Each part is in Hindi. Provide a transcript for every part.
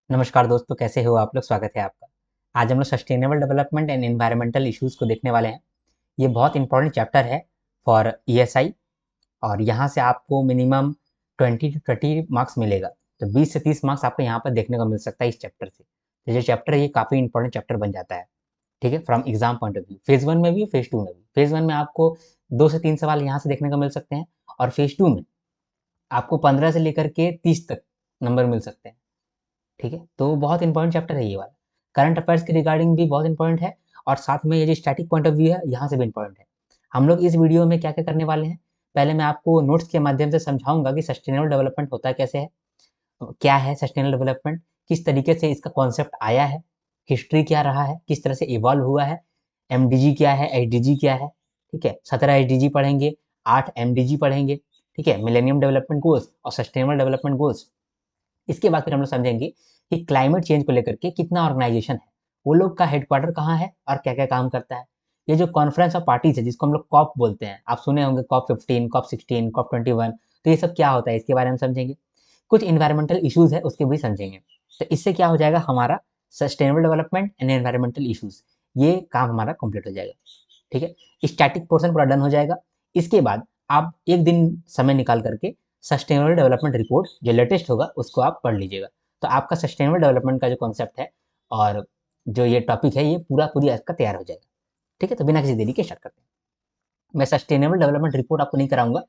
नमस्कार दोस्तों, कैसे हो आप लोग? स्वागत है आपका। आज हम लोग sustainable development and environmental issues को देखने वाले हैं। ये बहुत इंपॉर्टेंट चैप्टर है फॉर ईएसआई और यहाँ से आपको मिनिमम 20 टू 30 मार्क्स मिलेगा। तो 20 से 30 मार्क्स आपको यहाँ पर देखने को मिल सकता है इस चैप्टर से। तो ये चैप्टर है, ये काफ़ी इंपॉर्टेंट चैप्टर बन जाता है, ठीक है? From exam point of view. Phase 1 में भी, फेज़ 2 में भी। फेज़ 1 में आपको 2 से 3 सवाल यहाँ से देखने को मिल सकते हैं और फेज़ 2 में आपको 15 से लेकर के 30 तक नंबर मिल सकते हैं। ठीक है, तो बहुत इंपॉर्टेंट चैप्टर है ये वाला। करंट अफेयर्स के रिगार्डिंग भी बहुत इंपॉर्टेंट है और साथ में ये जो स्टैटिक पॉइंट ऑफ व्यू है यहाँ से भी इंपॉर्टेंट है। हम लोग इस वीडियो में क्या क्या करने वाले हैं, पहले मैं आपको नोट्स के माध्यम से समझाऊंगा कि सस्टेनेबल डेवलपमेंट होता कैसे है, क्या है सस्टेनेबल डेवलपमेंट, किस तरीके से इसका कॉन्सेप्ट आया है, हिस्ट्री क्या रहा है, किस तरह से इवॉल्व हुआ है, एमडीजी क्या है, एचडीजी क्या है। ठीक है, 17 एचडीजी पढ़ेंगे, 8 एमडीजी पढ़ेंगे। ठीक है, मिलेनियम डेवलपमेंट गोल्स और सस्टेनेबल डेवलपमेंट गोल्स। इसके बाद फिर हम लोग समझेंगे कि क्लाइमेट चेंज को लेकर के कितना ऑर्गेनाइजेशन है, वो लोग का हेडक्वार्टर कहाँ है और क्या क्या काम करता है। ये जो कॉन्फ्रेंस ऑफ पार्टीज है जिसको हम लोग कॉप बोलते हैं, आप सुने होंगे कॉप 15, कॉप 16, कॉप 21। तो ये सब क्या होता है इसके बारे में समझेंगे। कुछ इन्वायरमेंटल इश्यूज है उसके भी समझेंगे। तो इससे क्या हो जाएगा, हमारा sustainable development and environmental issues, ये काम हमारा कंप्लीट हो जाएगा। ठीक है, स्टैटिक पोर्शन पूरा डन हो जाएगा। इसके बाद आप एक दिन समय निकाल करके सस्टेनेबल डेवलपमेंट रिपोर्ट जो लेटेस्ट होगा उसको आप पढ़ लीजिएगा। तो आपका सस्टेनेबल डेवलपमेंट का जो कॉन्सेप्ट है और जो ये टॉपिक है ये पूरी आपका तैयार हो जाएगा। ठीक है, तो बिना किसी देरी के स्टार्ट करते हैं। मैं सस्टेनेबल डेवलपमेंट रिपोर्ट आपको नहीं कराऊंगा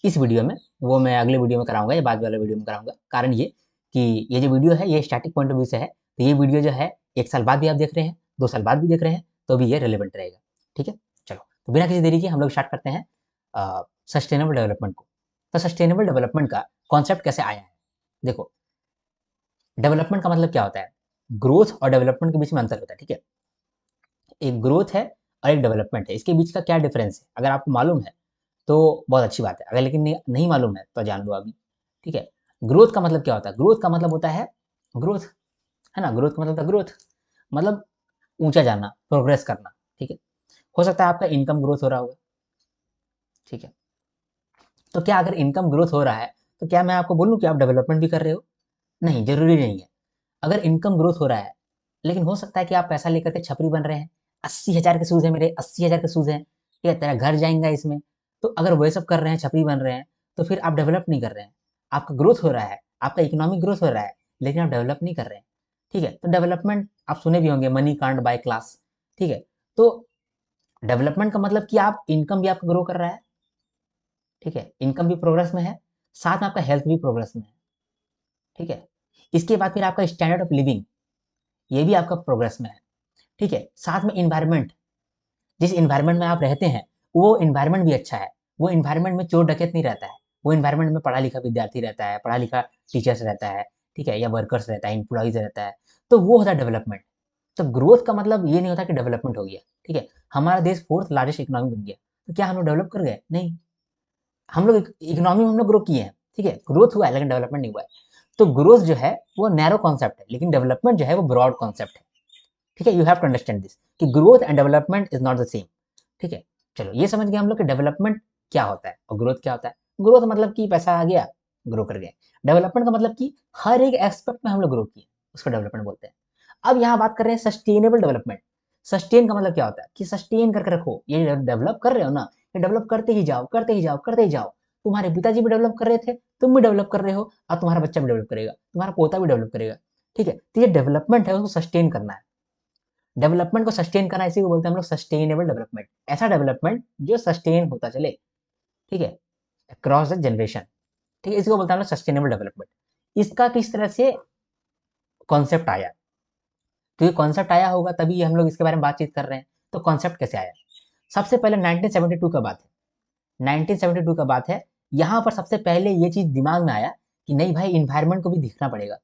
इस वीडियो में, वो मैं अगले वीडियो में कराऊंगा या बाद वाले वीडियो में कराऊंगा। कारण ये कि ये जो वीडियो है ये स्टैटिक पॉइंट ऑफ व्यू से है, तो ये वीडियो जो है 1 साल बाद भी आप देख रहे हैं, 2 साल बाद भी देख रहे हैं, तो भी ये रिलेवेंट रहेगा। ठीक है, चलो तो बिना किसी देरी के हम लोग स्टार्ट करते हैं सस्टेनेबल डेवलपमेंट को। तो सस्टेनेबल डेवलपमेंट का कॉन्सेप्ट कैसे आया है, देखो। डेवलपमेंट का मतलब क्या होता है, ग्रोथ और डेवलपमेंट के बीच में अंतर होता है। ठीक है, एक ग्रोथ है और एक डेवलपमेंट है, इसके बीच का क्या डिफरेंस है अगर आपको मालूम है तो बहुत अच्छी बात है, अगर लेकिन नहीं मालूम है तो जान लो अभी। ठीक है, ग्रोथ का मतलब क्या होता है, ग्रोथ का मतलब होता है ग्रोथ, है ना। ग्रोथ का मतलब होता है ग्रोथ, मतलब ऊंचा जाना, प्रोग्रेस करना। ठीक है, हो सकता है आपका इनकम ग्रोथ हो रहा होगा। ठीक है, तो क्या अगर इनकम ग्रोथ हो रहा है तो क्या मैं आपको बोलूँ कि आप डेवलपमेंट भी कर रहे हो? नहीं, जरूरी नहीं है। अगर इनकम ग्रोथ हो रहा है लेकिन हो सकता है कि आप पैसा लेकर के छपरी बन रहे हैं, 80,000 के शूज है मेरे, 80,000 के शूज हैं, ठीक है, तेरा घर जाएगा इसमें। तो अगर वो सब कर रहे हैं, छपरी बन रहे हैं, तो फिर आप डेवलप नहीं कर रहे हैं। आपका ग्रोथ हो रहा है, आपका इकोनॉमिक ग्रोथ हो रहा है, लेकिन आप डेवलप नहीं कर रहे हैं। ठीक है, तो डेवलपमेंट आप सुने भी होंगे, मनी कांट बाय क्लास। ठीक है, तो डेवलपमेंट का मतलब कि आप इनकम भी आपका ग्रो कर रहा है। ठीक है, इनकम भी प्रोग्रेस में है, साथ में आपका हेल्थ भी प्रोग्रेस में है। ठीक है, इसके बाद फिर आपका स्टैंडर्ड ऑफ लिविंग, ये भी आपका प्रोग्रेस में है। ठीक है, साथ में इन्वायरमेंट, जिस इन्वायरमेंट में आप रहते हैं वो इन्वायरमेंट भी अच्छा है। वो इन्वायरमेंट में चोर डकैत नहीं रहता है, वो इन्वायरमेंट में पढ़ा लिखा विद्यार्थी रहता है, पढ़ा लिखा टीचर्स रहता है। ठीक है, या वर्कर्स रहता है, एम्प्लॉइज रहता है। तो वो होता है डेवलपमेंट। तो ग्रोथ का मतलब ये नहीं होता कि डेवलपमेंट हो गया। ठीक है, हमारा देश फोर्थ लार्जेस्ट इकोनॉमी बन गया, तो क्या हम लोग डेवलप कर गए? नहीं, हम लोग इकोनॉमी में हम लोग ग्रो किए हैं। ठीक है, ग्रोथ हुआ है लेकिन डेवलपमेंट नहीं हुआ है। तो ग्रोथ जो है वो नैरो कॉन्सेप्ट है, लेकिन डेवलपमेंट जो है वो ब्रॉड कॉन्सेप्ट है। ठीक है, you have to understand this कि growth and development is not the same. ठीक है, चलो ये समझ गए हम लोग कि डेवलपमेंट क्या होता है और ग्रोथ क्या होता है। ग्रोथ मतलब कि पैसा आ गया, ग्रो कर गए। डेवलपमेंट का मतलब कि हर एक एस्पेक्ट में हम लोग ग्रो किए, उसको डेवलपमेंट बोलते हैं। अब यहाँ बात कर रहे हैं सस्टेनेबल डेवलपमेंट। सस्टेन का मतलब क्या होता है कि सस्टेन करके रखो, ये डेवलप कर रहे हो ना, ये डेवलप करते ही जाओ, करते ही जाओ, करते ही जाओ। तुम्हारे पिताजी भी डेवलप कर रहे थे, तुम भी डेवलप कर रहे हो, और तुम्हारा बच्चा भी डेवलप करेगा, तुम्हारा पोता भी डेवलप करेगा। ठीक है, तो ये डेवलपमेंट है, उसको सस्टेन करना है। डेवलपमेंट को सस्टेन करना, इसी को बोलते हैं हम लोग सस्टेनेबल डेवलपमेंट। ऐसा डेवलपमेंट जो सस्टेन होता चले। ठीक है, अक्रॉस द जनरेशन। ठीक है, इसको बोलते हैं हम लोग सस्टेनेबल डेवलपमेंट। इसका किस तरह से कॉन्सेप्ट आया, तो ये कॉन्सेप्ट आया होगा तभी हम लोग इसके बारे में बातचीत कर रहे हैं। तो कॉन्सेप्ट कैसे आया, सबसे पहले 1972 का बात है। 1972 का बात है, यहाँ पर सबसे पहले ये चीज दिमाग में आया कि नहीं भाई, इन्वायरमेंट को भी देखना पड़ेगा।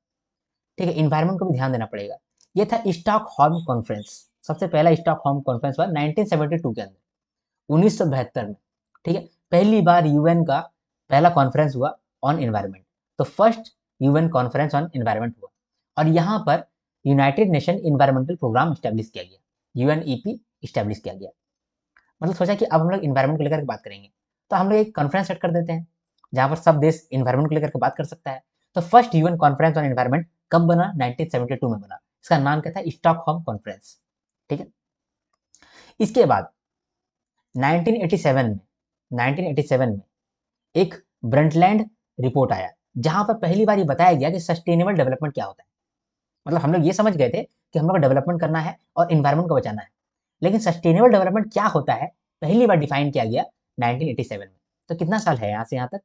ठीक है, इन्वायरमेंट को भी ध्यान देना पड़ेगा। ये था स्टॉकहोल्म कॉन्फ्रेंस। सबसे पहला स्टॉकहोल्म कॉन्फ्रेंस हुआ 1972 के अंदर, 1972 में। ठीक है, पहली बार यूएन का पहला कॉन्फ्रेंस हुआ ऑन एनवायरमेंट। तो first UN conference on environment हुआ और यहाँ पर United Nation environmental programme establish किया गया, यूएनईपी स्टैब्लिश किया गया। मतलब सोचा कि अब हम लोग इन्वायरमेंट को लेकर के बात करेंगे, तो हम लोग एक कॉन्फ्रेंस सेट कर देते हैं जहाँ पर सब देश इन्वायरमेंट को लेकर के बात कर सकता है। तो first UN conference on environment कब बना? 1972 में बना। इसका नाम क्या था? Stockholm conference. ठीक है। इसके बाद 1987 में एक ब्रंटलैंड रिपोर्ट आया, जहां पर पहली बार ये बताया गया कि सस्टेनेबल डेवलपमेंट क्या होता है। मतलब हम लोग ये समझ गए थे कि हम लोग डेवलपमेंट करना है और इन्वायरमेंट को बचाना है, लेकिन सस्टेनेबल डेवलपमेंट क्या होता है पहली बार डिफाइन किया गया 1987 में। तो कितना साल है यहाँ से यहाँ तक?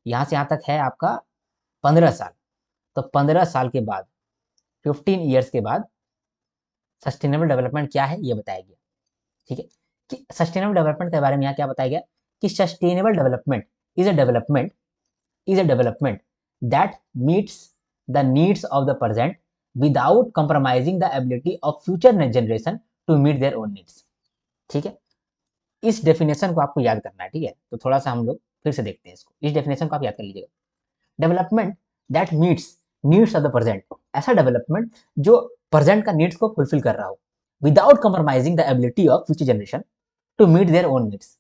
यहाँ से यहाँ तक है आपका 15 साल। तो 15 साल के बाद, 15 ईयर्स के बाद सस्टेनेबल डेवलपमेंट क्या है ये बताया गया। ठीक है, कि सस्टेनेबल डेवलपमेंट के बारे में यहाँ क्या बताया गया कि sustainable development is a development that meets the needs of the present without compromising the ability of future generation to meet their own needs. ठीक है, इस डेफिनेशन को आपको याद करना है। ठीक है, तो थोड़ा सा हम लोग फिर से देखते हैं इसको। इस डेफिनेशन को आप याद कर लीजिएगा। Development that meets needs of the present, ऐसा डेवलपमेंट जो प्रेजेंट का नीड्स को फुलफिल कर रहा हो without compromising the ability of future generation to meet their own needs.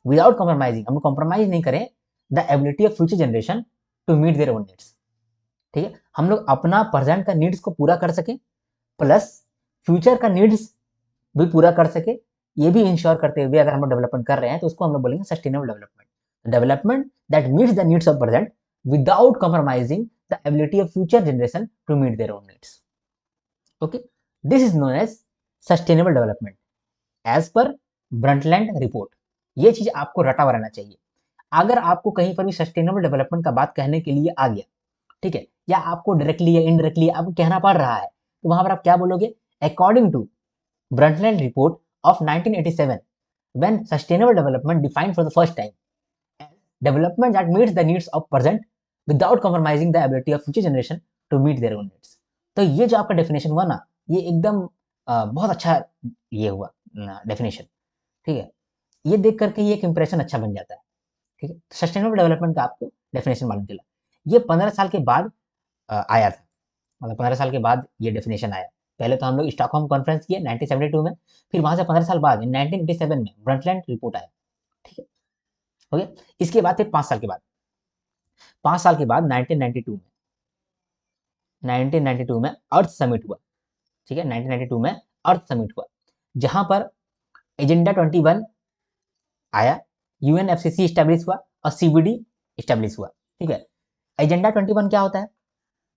Without compromising, हम कंप्रोमाइज नहीं करें the ability of future generation to meet their own needs. ठीक है, हम लोग अपना प्रेजेंट का नीड्स को पूरा कर सके प्लस फ्यूचर का नीड्स भी पूरा कर सके, ये भी इंश्योर करते हुए अगर हम लोग डेवलपमेंट कर रहे हैं तो उसको हम लोग बोलेंगे sustainable development. Development that meets the needs of present without compromising the ability of future generation to meet their own needs. Okay, this is known as sustainable development as per Brundtland report. ये चीज आपको रटा हुआ रहना चाहिए। अगर आपको कहीं पर भी सस्टेनेबल डेवलपमेंट का बात कहने के लिए आ गया, ठीक है, या आपको डायरेक्टली या इनडायरेक्टली आपको कहना पड़ रहा है, तो वहां पर आप क्या बोलोगे? According to Brundtland report of 1987, when sustainable development defined for the first time as development that meets the needs of present without compromising the ability of future generation to meet their own needs। तो ये जो आपका डेफिनेशन हुआ ना, ये एकदम बहुत अच्छा ये हुआ डेफिनेशन। ठीक है, ये देख करके ये एक इंप्रेशन अच्छा बन जाता है। ठीक है, सस्टेनेबल डेवलपमेंट का आपको डेफिनेशन मालूम चला। ये 15 साल के बाद आया था, मतलब 15 साल के बाद ये डेफिनेशन आया। पहले तो हम लोग स्टॉकहोम कॉन्फ्रेंस किए 1972 में, फिर वहां से 15 साल बाद 1987 में ब्रंटलैंड रिपोर्ट आया। ठीक है, हो गया। इसके बाद फिर 5 साल के बाद, 5 साल के बाद 1992 में अर्थ समिट हुआ। ठीक है, 1992 में अर्थ समिट हुआ, जहां पर एजेंडा 21 आया, यूएनएफसीसी स्टैब्लिश हुआ और सीबीडी स्टैब्लिश हुआ। ठीक है, एजेंडा 21 क्या होता है?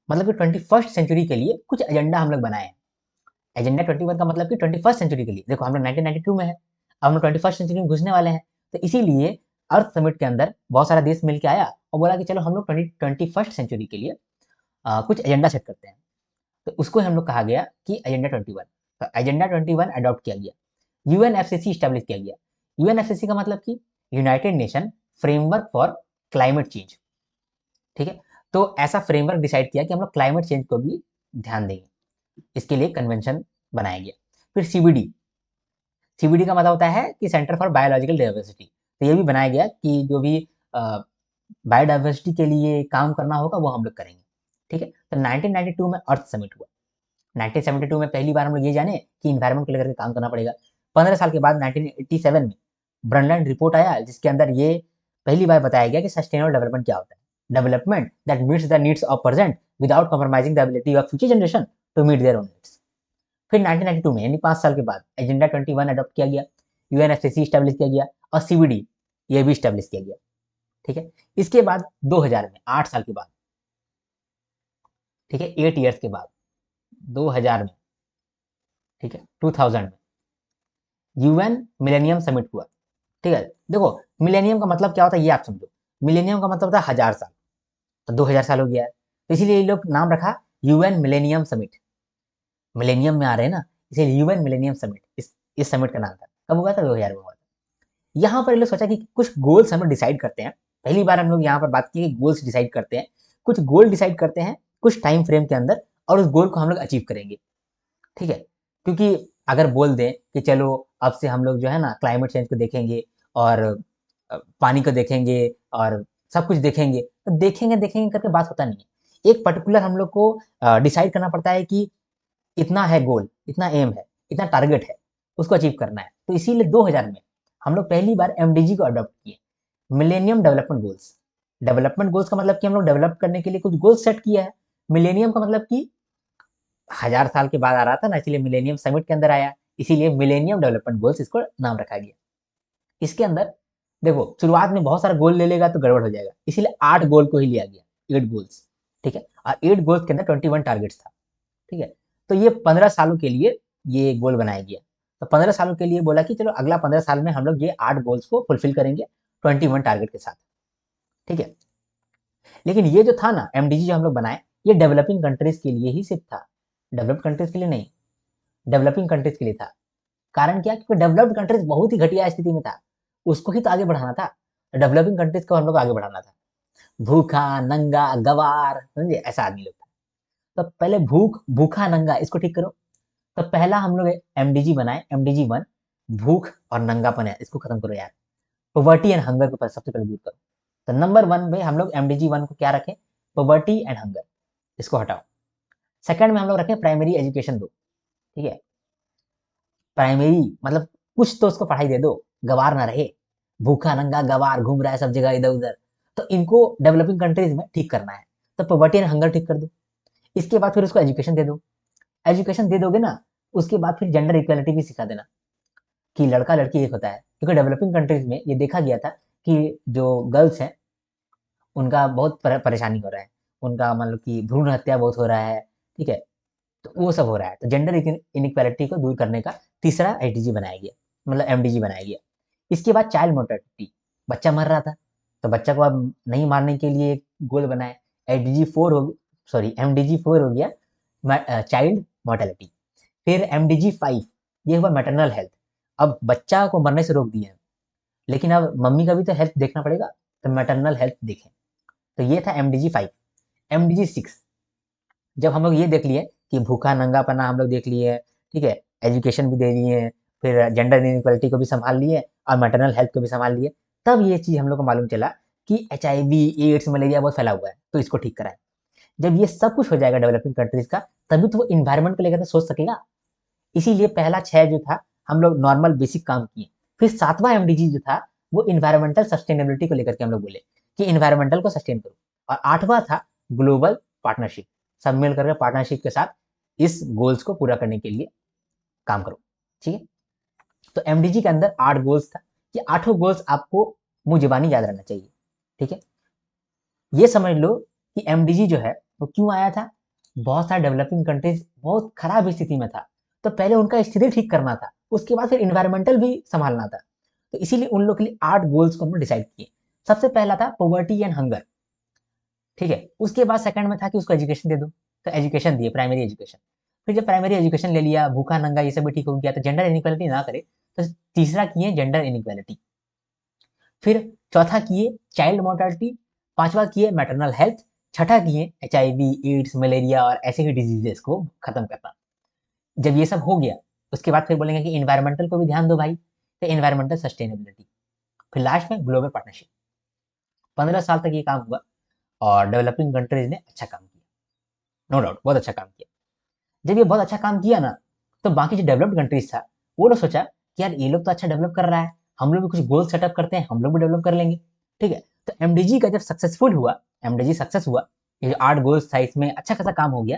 मतलब कि 21st सेंचुरी के लिए कुछ एजेंडा हम लोग बनाए हैं। एजेंडा 21 का मतलब कि 21st सेंचुरी के लिए। देखो हम लोग 1992 में है, अब हम लोग 21st सेंचुरी में घुसने वाले हैं, तो इसीलिए अर्थ समिट के अंदर बहुत सारा देश मिल के आया और बोला कि चलो हम लोग 21st सेंचुरी के लिए कुछ एजेंडा सेट करते हैं। तो उसको हम लोग कहा गया कि एजेंडा 21। तो एजेंडा 21 अडॉप्ट किया गया, यूएनएफसीसी स्टैब्लिश किया गया। यूएनएफसीसी का मतलब कि United nation framework for climate change. ठीक है, तो ऐसा फ्रेमवर्क डिसाइड किया कि हम लोग क्लाइमेट चेंज को भी ध्यान देंगे, इसके लिए कन्वेंशन बनाया गया। फिर सीबीडी, सीबीडी का मतलब होता है कि सेंटर फॉर बायोलॉजिकल डाइवर्सिटी। तो ये भी बनाया गया कि जो भी बायोडाइवर्सिटी के लिए काम करना होगा वो हम लोग करेंगे। ठीक है, तो 1992 में अर्थ समिट हुआ। 1972 में पहली बार हम लोग ये जाने कि इन्वायरमेंट को लेकर के काम करना पड़ेगा। 15 साल के बाद 1987 में ब्रंटलैंड रिपोर्ट आया, जिसके अंदर ये पहली बार बताया गया कि सस्टेनेबल डेवलपमेंट क्या होता है। Development that meets the needs of present without compromising the ability of future generation to meet their own needs. फिर 1992 में यानी 5 साल के बाद एजेंडा 21 अडॉप्ट किया गया, यूएनएफसीसी स्टैब्लिश किया गया और सीबीडी ये भी स्टैब्लिश किया गया। ठीक है, इसके बाद 2000 में 8 साल के बाद, ठीक है, 8 ईयर्स के बाद 2000 में, ठीक है, 2000 में यूएन मिलेनियम समिट हुआ। ठीक है, देखो मिलेनियम का मतलब क्या होता है ये आप समझो। मिलेनियम का मतलब होता है 1000 साल, तो 2000 साल हो गया है, तो इसीलिए ये लोग नाम रखा यूएन मिलेनियम समिट। मिलेनियम में आ रहे हैं ना, इसीलिए यूएन मिलेनियम समिट इस समिट का नाम था। कब हुआ था? 2000 में हुआ था। यहाँ पर ये लोग सोचा कि कुछ गोल्स हम लोग डिसाइड करते हैं। पहली बार हम लोग यहाँ पर बात की गोल्स डिसाइड करते हैं, कुछ गोल डिसाइड करते हैं कुछ टाइम फ्रेम के अंदर, और उस गोल को हम लोग अचीव करेंगे। ठीक है, क्योंकि अगर बोल दें कि चलो अब से हम लोग जो है ना क्लाइमेट चेंज को देखेंगे और पानी को देखेंगे और सब कुछ देखेंगे, तो देखेंगे देखेंगे करके बात होता नहीं है। एक पर्टिकुलर हम लोग को डिसाइड करना पड़ता है कि इतना है गोल, इतना एम है, इतना टारगेट है, उसको अचीव करना है। तो इसीलिए 2000 में हम लोग पहली बार एमडीजी को अडॉप्ट किए, millennium development goals. Development goals का मतलब कि हम लोग डेवलप करने के लिए कुछ गोल्स सेट किया है। मिलेनियम का मतलब कि 1000 साल के बाद आ रहा था ना, इसलिए मिलेनियम समिट के अंदर आया, इसीलिए मिलेनियम डेवलपमेंट गोल्स इसको नाम रखा गया। इसके अंदर देखो शुरुआत में बहुत सारा गोल ले लेगा तो गड़बड़ हो जाएगा, इसीलिए 8 गोल को ही लिया गया, 8 गोल्स। ठीक है, और 8 गोल्स के अंदर 21 टारगेट्स था। ठीक है, तो ये 15 सालों के लिए ये गोल बनाया गया। तो 15 सालों के लिए बोला कि चलो अगला 15 साल में हम लोग ये 8 गोल्स को फुलफिल करेंगे 21 टारगेट के साथ। ठीक है, लेकिन ये जो था ना एमडीजी जो हम लोग बनाए, ये डेवलपिंग कंट्रीज के लिए ही सिर्फ था, डेवलप्ड कंट्रीज के लिए नहीं, डेवलपिंग कंट्रीज के लिए था। कारण क्या, क्योंकि डेवलप्ड कंट्रीज बहुत ही घटिया स्थिति में था, उसको ही तो आगे बढ़ाना था, डेवलपिंग कंट्रीज को हम लोग आगे बढ़ाना था। भूखा नंगा गवार, समझे, ऐसा आदमी लोग था। तो पहले भूखा नंगा इसको ठीक करो। तो पहला हम लोग एमडीजी बनाए, एमडीजी 1, भूख और नंगापन है इसको खत्म करो यार, पॉवर्टी एंड हंगर को सबसे पहले दूर करो। तो नंबर 1 में हम लोग एमडीजी 1 को क्या रखें, पॉवर्टी एंड हंगर, इसको हटाओ। सेकंड में हम लोग रखें प्राइमरी एजुकेशन दो। ठीक है, प्राइमरी मतलब कुछ तो उसको पढ़ाई दे दो, गवार ना रहे, भूखा नंगा गवार घूम रहा है सब जगह इधर उधर। तो इनको डेवलपिंग कंट्रीज में ठीक करना है, तो पॉवर्टी एंड हंगर ठीक कर दो। इसके बाद फिर उसको एजुकेशन दे दो, एजुकेशन दे दोगे ना, उसके बाद फिर जेंडर इक्वालिटी भी सिखा देना कि लड़का लड़की एक होता है, क्योंकि डेवलपिंग कंट्रीज में ये देखा गया था कि जो गर्ल्स हैं उनका बहुत परेशानी हो रहा है, उनका मतलब कि भ्रूण हत्या बहुत हो रहा है। ठीक है, तो वो सब हो रहा है, तो जेंडर इनइक्वालिटी को दूर करने का तीसरा एडीजी बनाया गया, मतलब एमडीजी बनाया गया। इसके बाद चाइल्ड मोर्टेलिटी, बच्चा मर रहा था, तो बच्चा को अब नहीं मारने के लिए एक गोल बनाए, एडीजी 4 हो, सॉरी एमडीजी 4 हो गया चाइल्ड मोर्टेलिटी। फिर एमडीजी 5 ये हुआ मैटरनल हेल्थ, अब बच्चा को मरने से रोक दिया, लेकिन अब मम्मी का भी तो हेल्थ देखना पड़ेगा, तो मैटरनल हेल्थ देखें। तो ये था एमडीजी 5। एमडीजी 6, जब हम लोग ये देख लिए कि भूखा नंगापना हम लोग देख लिए, ठीक है, एजुकेशन भी दे लिए, फिर जेंडर इनइक्वालिटी को भी संभाल लिए और मैटरनल हेल्थ को भी संभाल लिए, तब ये चीज़ हम लोग को मालूम चला कि एचआईवी एड्स मलेरिया बहुत फैला हुआ है, तो इसको ठीक कराएं। जब ये सब कुछ हो जाएगा डेवलपिंग कंट्रीज का, तभी तो वो इन्वायरमेंट को लेकर तो सोच सकेगा। इसीलिए पहला 6 जो था हम लोग नॉर्मल बेसिक काम किए, फिर 7वां एमडीजी जो था वो इन्वायरमेंटल सस्टेनेबिलिटी को लेकर के हम लोग बोले कि इन्वायरमेंटल को सस्टेन करो, और 8वां था ग्लोबल पार्टनरशिप, सब मिल करके पार्टनरशिप के साथ इस गोल्स को पूरा करने के लिए काम करो। ठीक है, तो एमडीजी के अंदर 8 गोल्स था, ये 8 गोल्स आपको मुंह जुबानी याद रहना चाहिए। ठीक है, ये समझ लो कि एमडीजी जो है वो क्यों आया था, बहुत सारे डेवलपिंग कंट्रीज बहुत खराब स्थिति में था, तो पहले उनका स्थिति ठीक करना था, उसके बाद फिर इन्वायरमेंटल भी संभालना था, तो इसीलिए उन लोग के लिए 8 गोल्स को हमने डिसाइड किए। सबसे पहला था पॉवर्टी एंड हंगर। ठीक है, उसके बाद सेकंड में था कि उसको एजुकेशन दे दो, तो एजुकेशन दिए, प्राइमरी एजुकेशन। फिर जब प्राइमरी एजुकेशन ले लिया, भूखा नंगा ये सब भी ठीक हो गया, तो जेंडर इनइक्वालिटी ना करे, तो तीसरा किए जेंडर इनइक्वालिटी। फिर चौथा किए चाइल्ड मोर्टालिटी, पांचवा किए मैटरनल हेल्थ, छठा किए एचआईवी एड्स मलेरिया और ऐसे ही डिजीजेस को खत्म करना। जब ये सब हो गया, उसके बाद फिर बोलेंगे कि इन्वायरमेंटल को भी ध्यान दो भाई, तो इन्वायरमेंटल सस्टेनेबिलिटी। फिर लास्ट में ग्लोबल पार्टनरशिप। 15 साल तक ये काम हुआ और डेवलपिंग कंट्रीज ने अच्छा काम किया, नो डाउट बहुत अच्छा काम किया। जब ये बहुत अच्छा काम किया ना, तो बाकी जो डेवलप्ड कंट्रीज था वो लोग सोचा कि यार ये लोग तो अच्छा डेवलप कर रहा है, हम लोग भी कुछ गोल सेटअप करते हैं, हम लोग भी डेवलप कर लेंगे। ठीक है, तो एमडीजी का जब सक्सेसफुल हुआ, एमडीजी सक्सेस हुआ, ये जो 8 गोल्स था इसमें अच्छा खासा काम हो गया,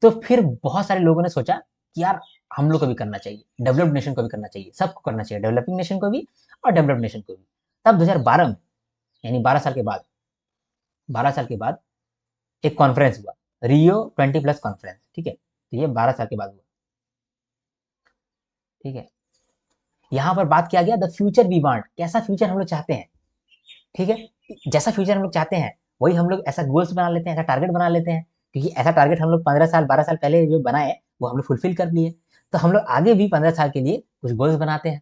तो फिर बहुत सारे लोगों ने सोचा कि यार हम लोग को भी करना चाहिए, डेवलप्ड नेशन को भी करना चाहिए, सबको करना चाहिए, डेवलपिंग नेशन को भी और डेवलप्ड नेशन को भी। तब 2012 में, यानी 12 साल के बाद एक कॉन्फ्रेंस हुआ, रियो 20+ कॉन्फ्रेंस। ठीक है, तो ये 12 साल के बाद हुआ। ठीक है, यहाँ पर बात किया गया द फ्यूचर वी वांट, कैसा फ्यूचर हम लोग चाहते हैं। ठीक है, जैसा फ्यूचर हम लोग चाहते हैं वही हम लोग ऐसा गोल्स बना लेते हैं, ऐसा टारगेट बना लेते हैं, क्योंकि ऐसा टारगेट हम लोग 15 साल 12 साल पहले जो बनाए वो हम लोग फुलफिल कर लिए, तो हम लोग आगे भी 15 साल के लिए कुछ गोल्स बनाते हैं।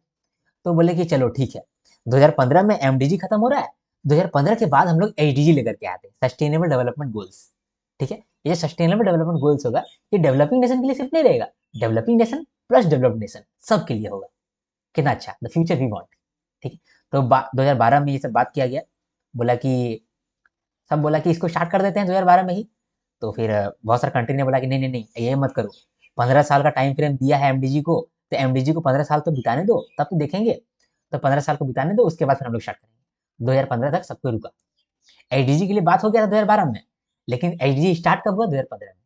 तो बोले कि चलो ठीक है, 2015 में एमडीजी खत्म हो रहा है, 2015 के बाद हम लोग एचडीजी लेकर के आते हैं, सस्टेनेबल डेवलपमेंट गोल्स। ठीक है, ये सस्टेनेबल डेवलपमेंट गोल्स होगा, ये डेवलपिंग नेशन के लिए सिर्फ नहीं रहेगा, developing nation plus developed nation सबके लिए होगा। कितना अच्छा, द फ्यूचर वी वांट। ठीक है, तो 2012 में ये सब बात किया गया, बोला कि सब बोला कि इसको स्टार्ट कर देते हैं 2012 में ही। तो फिर बहुत सारे कंट्री ने बोला कि नहीं नहीं नहीं ये मत करो, 15 साल का टाइम फ्रेम दिया है एमडीजी को, तो एमडीजी को 15 साल तो बिताने दो तब तो देखेंगे, तो 15 साल को बिताने दो, उसके बाद फिर हम लोग स्टार्ट करेंगे। 2015 तक सबको रुका, एचडीजी के लिए बात हो गया था 2012 में, लेकिन एचडीजी स्टार्ट कब हुआ, 2015 में।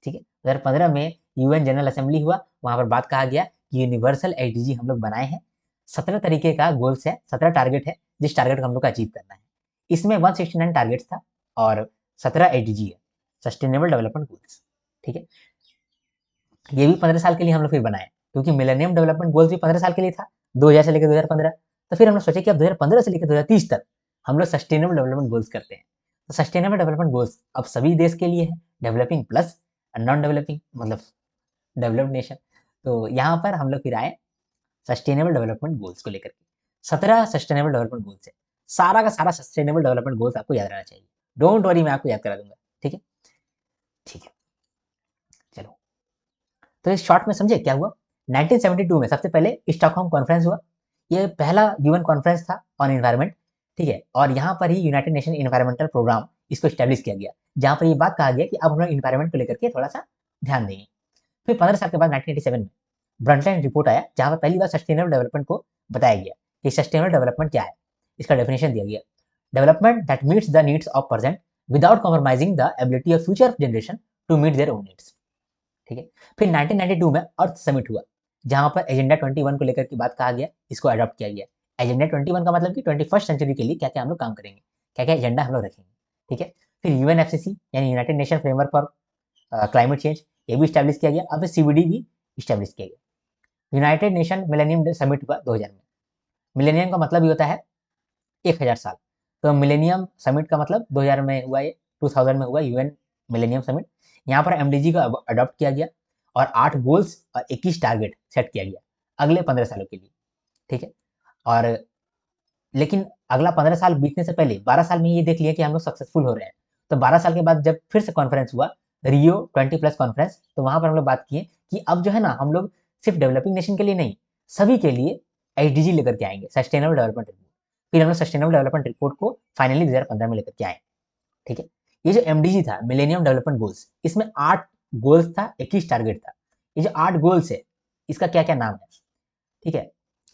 ठीक है, 2015 में यूएन जनरल असेंबली हुआ, वहां पर बात कहा गया कि यूनिवर्सल एसडीजी हम लोग बनाए हैं। 17 तरीके का गोल्स है, 17 टारगेट है, जिस टारगेट को हम लोग को अचीव करना है। इसमें 169 टारगेट्स था और 17 एसडीजी है, सस्टेनेबल डेवलपमेंट गोल्स। ठीक है, ये भी 15 साल के लिए हम लोग फिर बनाए, क्योंकि मिलेनियम डेवलपमेंट गोल्स भी 15 साल के लिए था, 2000 से लेकर 2015। तो फिर हम लोग सोचे कि अब 2015 से लेकर 2030 तक हम लोग सस्टेनेबल डेवलपमेंट गोल्स करते हैं। तो सस्टेनेबल डेवलपमेंट गोल्स अब सभी देश के लिए है, डेवलपिंग प्लस नॉन डेवलपिंग, मतलब डेवलप्ड नेशन। तो यहाँ पर हम लोग फिर आए सस्टेनेबल डेवलपमेंट गोल्स को लेकर के। 17 सस्टेनेबल डेवलपमेंट गोल्स है, सारा का सारा सस्टेनेबल डेवलपमेंट गोल्स आपको याद रहना चाहिए। डोंट वरी, मैं आपको याद करा दूंगा। ठीक है, ठीक है, चलो। तो इस शॉर्ट में समझे क्या हुआ। 1972 में सबसे पहले स्टॉकहोम कॉन्फ्रेंस हुआ। ये पहला यूएन कॉन्फ्रेंस था ऑन एनवायरनमेंट। ठीक है, और यहाँ पर ही यूनाइटेड नेशन एनवायरमेंटल प्रोग्राम इसको स्टैब्लिश किया गया, जहाँ पर ये बात कहा गया कि अब हम लोग एनवायरनमेंट को लेकर के थोड़ा सा ध्यान देंगे। फिर 15 साल के बाद 1987 में ब्रंटलाइन रिपोर्ट आया, जहाँ पर पहली बार सस्टेनेबल डेवलपमेंट को बताया गया कि सस्टेनेबल डेवलपमेंट क्या है। इसका डेफिनेशन दिया गया, development that meets the needs of present without compromising the ability of future generation to meet their own needs. ठीक है, फिर 1992 में अर्थ समिट हुआ, जहां पर एजेंडा 21 को लेकर की बात कहा गया, इसको अडॉप्ट किया गया। एजेंडा 21 का मतलब कि 21st सेंचुरी के लिए क्या क्या हम लोग काम करेंगे, क्या क्या एजेंडा हम लोग रखेंगे। ठीक है, फिर यूएनएफसीसी यानी United nation framework for climate change, ये भी स्टैब्लिश किया गया। अब सीबीडी भी स्टैब्लिश किया गया। यूनाइटेड नेशन मिलेनियम समिट हुआ 2000 में। मिलेनियम का मतलब ही होता है 1000 साल, तो मिलेनियम समिट का मतलब 2000 में हुआ, ये 2000 में हुआ यूएन मिलेनियम समिट। यहाँ पर एमडीजी का अडॉप्ट किया गया और 8 गोल्स और 21 टारगेट सेट किया गया अगले 15 सालों के लिए। ठीक है, और लेकिन अगला 15 साल बीतने से पहले 12 साल में ये देख लिया कि हम लोग सक्सेसफुल हो रहे हैं। तो 12 साल के बाद जब फिर से कॉन्फ्रेंस हुआ, रियो 20+ कॉन्फ्रेंस, तो वहां पर हम लोग बात किए कि अब जो है ना, हम लोग सिर्फ डेवलपिंग नेशन के लिए नहीं, सभी के लिए एसडीजी लेकर के आएंगे, सस्टेनेबल डेवलपमेंट रिपोर्ट। फिर हम लोग सस्टेनेबल डेवलपमेंट रिपोर्ट को फाइनली 2015 में लेकर के आए। ठीक है, ये जो एमडीजी था, मिलेनियम डेवलपमेंट गोल्स, इसमें 8 गोल्स था, 21 टारगेट था। ये जो 8 गोल्स है, इसका क्या क्या नाम है। ठीक है,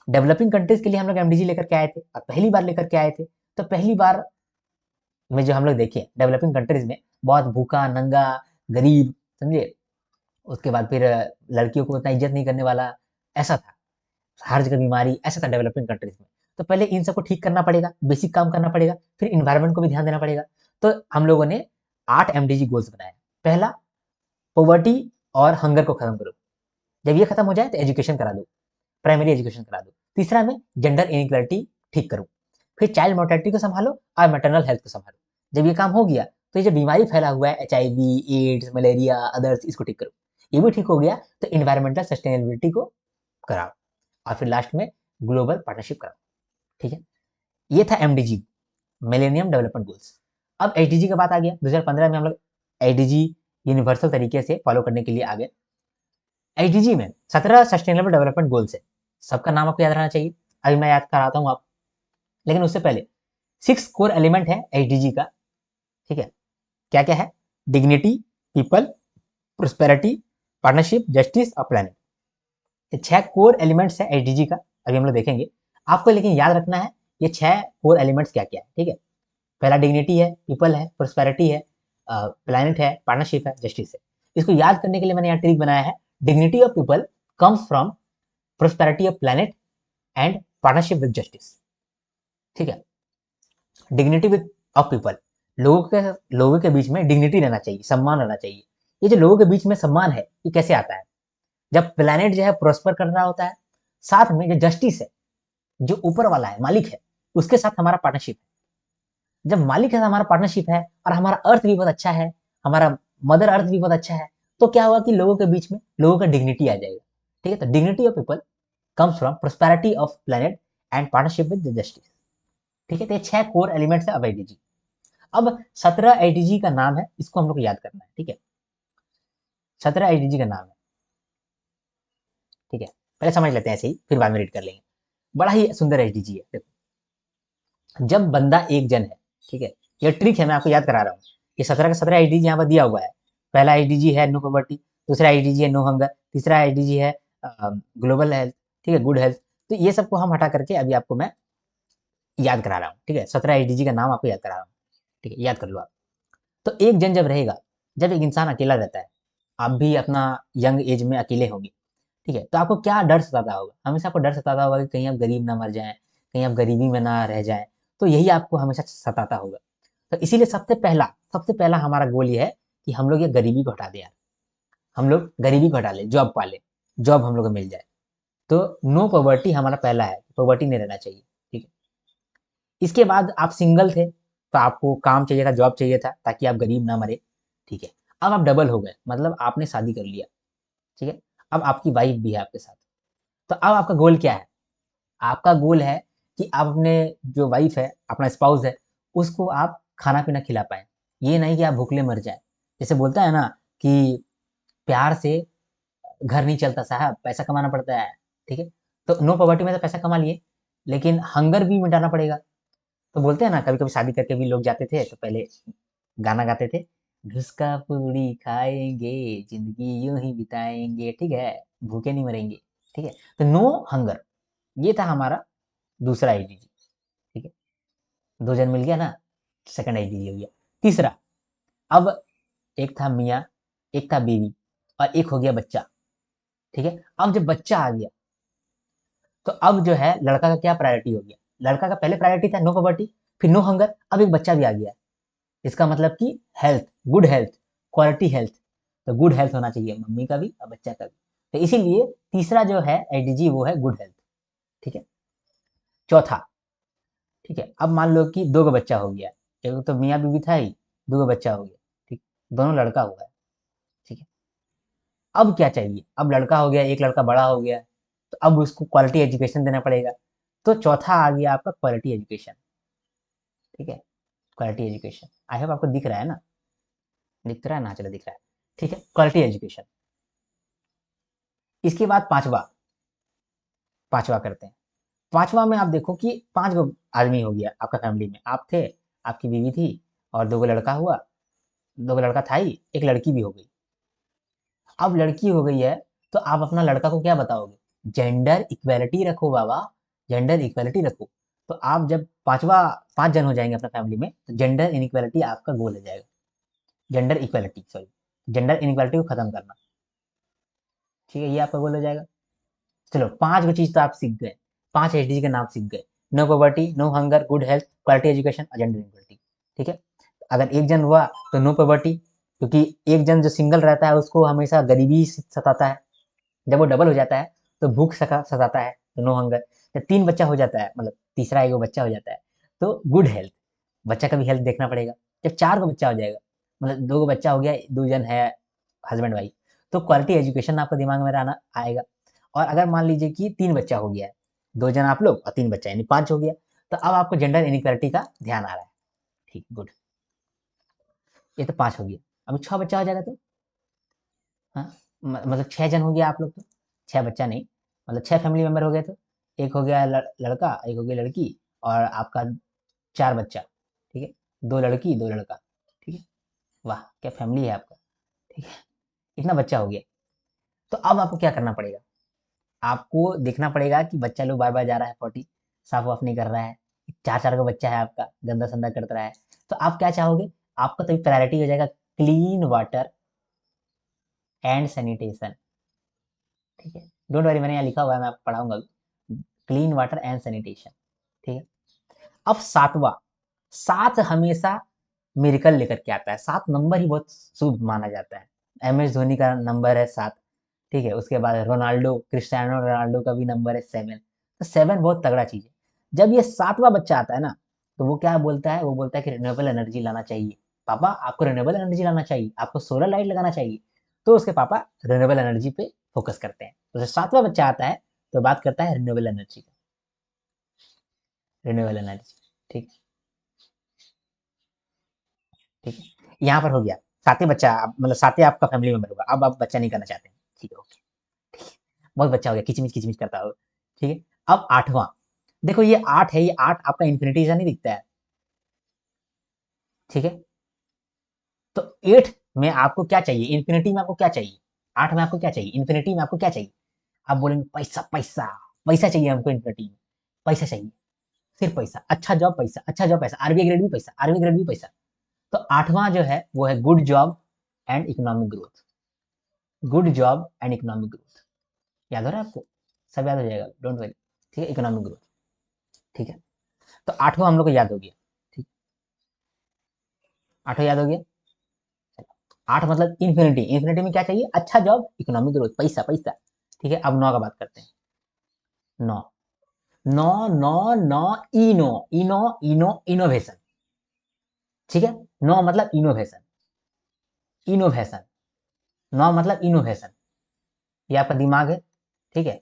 डेवलपिंग कंट्रीज के लिए हम लोग एमडीजी लेकर के आए थे और पहली बार लेकर के आए थे। तो पहली बार में जो हम लोग देखे डेवलपिंग कंट्रीज में बहुत भूखा नंगा गरीब, समझे, उसके बाद फिर लड़कियों को उतना इज्जत नहीं करने वाला, ऐसा था, हर जगह बीमारी, ऐसा था डेवलपिंग कंट्रीज में। तो पहले इन सबको ठीक करना पड़ेगा, बेसिक काम करना पड़ेगा, फिर इन्वायरमेंट को भी ध्यान देना पड़ेगा। तो हम लोगों ने 8 एमडीजी गोल्स बनाए। पहला, पॉवर्टी और हंगर को खत्म करो, जब ये खत्म हो जाए तो एजुकेशन करा दो, प्राइमरी एजुकेशन करा दो। तीसरा में जेंडर इनइक्वालिटी ठीक करो। फिर चाइल्ड मोर्टेलिटी को संभालो और मैटरनल हेल्थ को संभालो। जब ये काम हो गया तो ये जो बीमारी फैला हुआ है, HIV, एड्स, मलेरिया, अदर्स, इसको ठीक करो। ये भी ठीक हो गया तो इन्वायरमेंटल सस्टेनेबिलिटी को कराओ और फिर लास्ट में ग्लोबल पार्टनरशिप कराओ। ठीक है, ये था एमडीजी, मिलेनियम डेवलपमेंट गोल्स। अब एसडीजी का बात आ गया। 2015 में हम लोग एसडीजी यूनिवर्सल तरीके से फॉलो करने के लिए आ गए। एसडीजी में 17 सस्टेनेबल डेवलपमेंट गोल्स है, सबका नाम आपको याद रहना चाहिए। अभी मैं याद कराता हूँ आप, लेकिन उससे पहले 6 कोर एलिमेंट है एसडीजी का। ठीक है, क्या क्या है, dignity, people, prosperity, partnership, justice और प्लानिंग। ये 6 कोर एलिमेंट्स है एसडीजी का, अभी हम लोग देखेंगे। आपको लेकिन याद रखना है ये 6 कोर एलिमेंट्स क्या क्या है। ठीक है, पहला डिग्निटी है, पीपल है, प्रोस्पेरिटी है, प्लानिट है, पार्टनरशिप है, जस्टिस है। इसको याद करने के लिए मैंने यहाँ ट्रिक बनाया है, dignity of people comes from prosperity of planet and partnership with justice. ठीक है, डिग्निटी विद ऑफ पीपल, लोगों के बीच में डिग्निटी रहना चाहिए, सम्मान रहना चाहिए। ये जो लोगों के बीच में सम्मान है, ये कैसे आता है, जब प्लेनेट जो है प्रोस्पर कर रहा होता है, साथ में जो जस्टिस है, जो ऊपर वाला है, मालिक है, उसके साथ हमारा पार्टनरशिप है। जब मालिक के साथ हमारा पार्टनरशिप है और हमारा अर्थ भी बहुत अच्छा है, हमारा मदर अर्थ भी बहुत अच्छा है, तो क्या हुआ कि लोगों के बीच में लोगों का डिग्निटी आ जाएगा। ठीक है, तो dignity of people comes from prosperity of planet and partnership with justice. ठीक है, तो ये 6 कोर एलिमेंट्स है अब आईडीजी। अब 17 आईडीजी का नाम है, इसको हम लोग को याद करना है। ठीक है, 17 आईडीजी का नाम है। ठीक है, पहले समझ लेते हैं ऐसे ही, फिर बाद में रीड कर लेंगे। बड़ा ही सुंदर आईडीजी है। देखो, जब बंदा एक जन है, ठीक है, ये ट्रिक है, मैं आपको याद करा रहा हूँ। ये 17 का 17 आईडीजी यहाँ पर दिया हुआ है। पहला आईडीजी है नो पॉवर्टी, दूसरा आईडीजी है नो हंगर, तीसरा आईडीजी है ग्लोबल हेल्थ, ठीक है, गुड हेल्थ। तो ये सबको हम हटा करके अभी आपको मैं याद करा रहा हूँ। ठीक है, 17 आईडीजी का नाम आपको याद करा रहा हूँ। ठीक है, याद कर लो आप। तो एक जन जब रहेगा, जब एक इंसान अकेला रहता है, आप भी अपना यंग एज में अकेले होंगे, ठीक है? तो आपको क्या डर सताता होगा? हमेशा आपको डर सताता होगा कि कहीं आप गरीब ना मर जाएँ, कहीं आप गरीबी में ना रह जाएँ, तो यही आपको हमेशा सताता होगा। तो इसीलिए सबसे पहला हमारा गोल ये है कि हम लोग ये गरीबी को हटा दें यार। हम लोग गरीबी को हटा लें, जॉब पा लें, जॉब हम लोग को मिल जाए। तो नो पॉवर्टी हमारा पहला है, पॉवर्टी नहीं रहना चाहिए, ठीक है? इसके बाद आप सिंगल थे, तो आपको काम चाहिए था, जॉब चाहिए था, ताकि आप गरीब ना मरे, ठीक है? अब आप डबल हो गए, मतलब आपने शादी कर लिया, ठीक है? अब आपकी वाइफ भी है आपके साथ। तो अब आपका गोल क्या है? आपका गोल है कि आप अपने जो वाइफ है, अपना स्पाउस है, उसको आप खाना-पीना खिला पाएँ। ये नहीं कि आप भूखे मर जाएँ। जैसे बोलता है ना कि प्यार से घर नहीं चलता साहब, पैसा कमाना पड़ता है, ठीक है? तो नो पॉवर्टी में तो पैसा कमा लिए, लेकिन हंगर भी मिटाना पड़ेगा। तो बोलते हैं ना, कभी-कभी शादी करके भी लोग जाते थे, तो पहले गाना गाते थे, "घुसका पूड़ी खाएँगे, ज़िंदगी यूँ ही बिताएँगे", ठीक है? भूखे नहीं मरेंगे, ठीक है? तो नो हंगर, ये था हमारा दूसरा एडीजी, ठीक है? 2 जन मिल गया ना, सेकंड एडीजी हो गया। तीसरा, अब एक था मियाँ, एक था बीवी और एक हो गया बच्चा, ठीक है? अब जब बच्चा आ गया, तो अब जो है लड़का का क्या प्रायोरिटी हो गया? लड़का का पहले प्रायोरिटी था नो पॉवर्टी, फिर नो हंगर, अब एक बच्चा भी आ गया है। इसका मतलब कि health, good health, quality health. तो गुड हेल्थ होना चाहिए मम्मी का भी और बच्चा का भी। तो इसीलिए तीसरा जो है एडीजी वो है गुड हेल्थ, ठीक है? चौथा, ठीक है? अब मान लो कि 2 गो बच्चा हो गया, एक तो मियाँ बीवी था ही, 2 गो बच्चा हो गया, ठीक? दोनों लड़का हुआ है, ठीक है? अब क्या चाहिए? अब लड़का हो गया, एक लड़का बड़ा हो गया, तो अब उसको क्वालिटी एजुकेशन देना पड़ेगा। तो चौथा आ गया आपका क्वालिटी एजुकेशन, ठीक है? Quality education. आई होप आपको दिख रहा है ना? दिख रहा है ना? चलो दिख रहा है, ठीक है? Quality education. इसके बाद पाँचवा करते हैं। पाँचवा में आप देखो कि 5 गो आदमी हो गया आपका फैमिली में। आप थे, आपकी बीवी थी और 2 गो लड़का हुआ, 2 गो लड़का था ही, एक लड़की भी हो गई। अब लड़की हो गई है, तो आप अपना लड़का को क्या बताओगे? जेंडर इक्वालिटी रखो बाबा, जेंडर इक्वालिटी रखो। तो आप जब 5 जन हो जाएँगे अपना फैमिली में, तो जेंडर इनइक्वालिटी आपका गोल हो जाएगा। Gender equality sorry, gender inequality को खत्म करना, ठीक है? ये आपका गोल हो जाएगा। चलो 5 गो चीज़ तो आप सीख गए, 5 एसडीजी के नाम सीख गए। No poverty, no hunger, good health, quality education और जेंडर इक्वालिटी, ठीक है? अगर एक जन हुआ तो नो पॉवर्टी, क्योंकि एक जन जो सिंगल रहता है उसको हमेशा गरीबी सताता है। जब वो डबल हो जाता है तो भूख सताता है, तो नो हंगर। जब 3 बच्चा हो जाता है, मतलब तीसरा एक बच्चा हो जाता है, तो गुड हेल्थ, बच्चा का भी हेल्थ देखना पड़ेगा। जब 4 गो बच्चा हो जाएगा, मतलब 2 गो बच्चा हो गया, 2 जन है हस्बैंड वाइफ, तो क्वालिटी एजुकेशन आपके दिमाग में आना आएगा। और अगर मान लीजिए कि 3 बच्चा हो गया है, 2 जन आप लोग और 3 बच्चा यानी 5 हो गया, तो अब आपको जेंडर इनइक्वालिटी का ध्यान आ रहा है। ठीक, गुड। ये तो 5 हो गया। अभी 6 बच्चा हो जाएगा तो हाँ, मतलब 6 जन हो गया आप लोग तो, 6 बच्चा नहीं, मतलब 6 फैमिली मेंबर हो गए तो, एक हो गया लड़का, एक हो गई लड़की और आपका 4 बच्चा, ठीक है? 2 लड़की, 2 लड़का, ठीक है? वाह! क्या फैमिली है आपका, ठीक है? इतना बच्चा हो गया। तो अब आपको क्या करना पड़ेगा? आपको देखना पड़ेगा कि बच्चा लोग बार-बार जा रहा है पॉटी, साफ-वाफ नहीं कर रहा है, 4-4 का बच्चा है आपका, गंदा-संदा करता रहा है। तो आप क्या चाहोगे? आपका तभी प्रायोरिटी हो जाएगा क्लीन वाटर एंड सैनिटेशन, ठीक है? डोंट वरी मैंने यहाँ लिखा हुआ है, मैं आपको पढ़ाऊँगा अभी। क्लीन वाटर एंड सैनिटेशन, ठीक है? अब 7वाँ, 7 हमेशा मिरेकल लेकर के आता है, 7 नंबर ही बहुत शुभ माना जाता है। एमएस धोनी का नंबर है 7, ठीक है? उसके बाद रोनाल्डो, क्रिस्टियानो रोनाल्डो का भी नंबर है 7, तो 7 बहुत तगड़ा चीज़ है। जब ये 7वाँ बच्चा आता है ना, तो वो क्या बोलता है? वो बोलता है कि रिन्यूएबल एनर्जी लाना चाहिए। पापा आपको रिन्यूएबल एनर्जी लाना चाहिए, आपको सोलर लाइट लगाना चाहिए। तो उसके पापा रिन्यूएबल एनर्जी पे फ़ोकस करते हैं। तो जब 7वाँ बच्चा आता है, तो बात करता है रिन्यूएबल एनर्जी का, रिन्यूएबल एनर्जी, ठीक, ठीक है? यहाँ पर हो गया, 7वें बच्चा मतलब 7वें आपका फैमिली मेंबर होगा, अब आप बच्चा नहीं करना चाहते हैं, ठीक है, ओके, ठीक है। बहुत बच्चा हो गया, किचमिच-किचमिच करता हो, ठीक है? अब 8वाँ, देखो ये 8 है, ये 8 आपका इन्फिनिटी जैसा नहीं दिखता है, ठीक है? तो 8 में आपको क्या चाहिए? इन्फिनिटी में आपको क्या चाहिए? 8 में आपको क्या चाहिए? इन्फिनिटी में आपको क्या चाहिए? आप बोलेंगे पैसा, पैसा, पैसा चाहिए हमको इन्फिनिटी में, पैसा चाहिए, सिर्फ पैसा, अच्छा जॉब पैसा, अच्छा जॉब पैसा, आरबीआई ग्रेड भी पैसा, आरबीआई ग्रेड भी पैसा। तो 8वाँ जो है वो है good job and economic growth, good job and economic growth. याद हो रहा है आपको? सब याद हो जाएगा, डोंट वरी। ठीक है, इकोनॉमिक ग्रोथ। ठीक है, तो आठवां हम लोग को याद हो गया। ठीक, आठवां याद हो गया। आठ मतलब इन्फिनिटी, इन्फिनिटी में क्या चाहिए? अच्छा जॉब, इकोनॉमिक ग्रोथ, पैसा पैसा। ठीक है, अब नौ का बात करते हैं। नौ, नौ नौ नौ, इनो, इनो इनो इनोवेशन। ठीक है, नौ मतलब इनोवेशन, इनोवेशन। नौ मतलब इनोवेशन। ये आपका दिमाग है। ठीक है,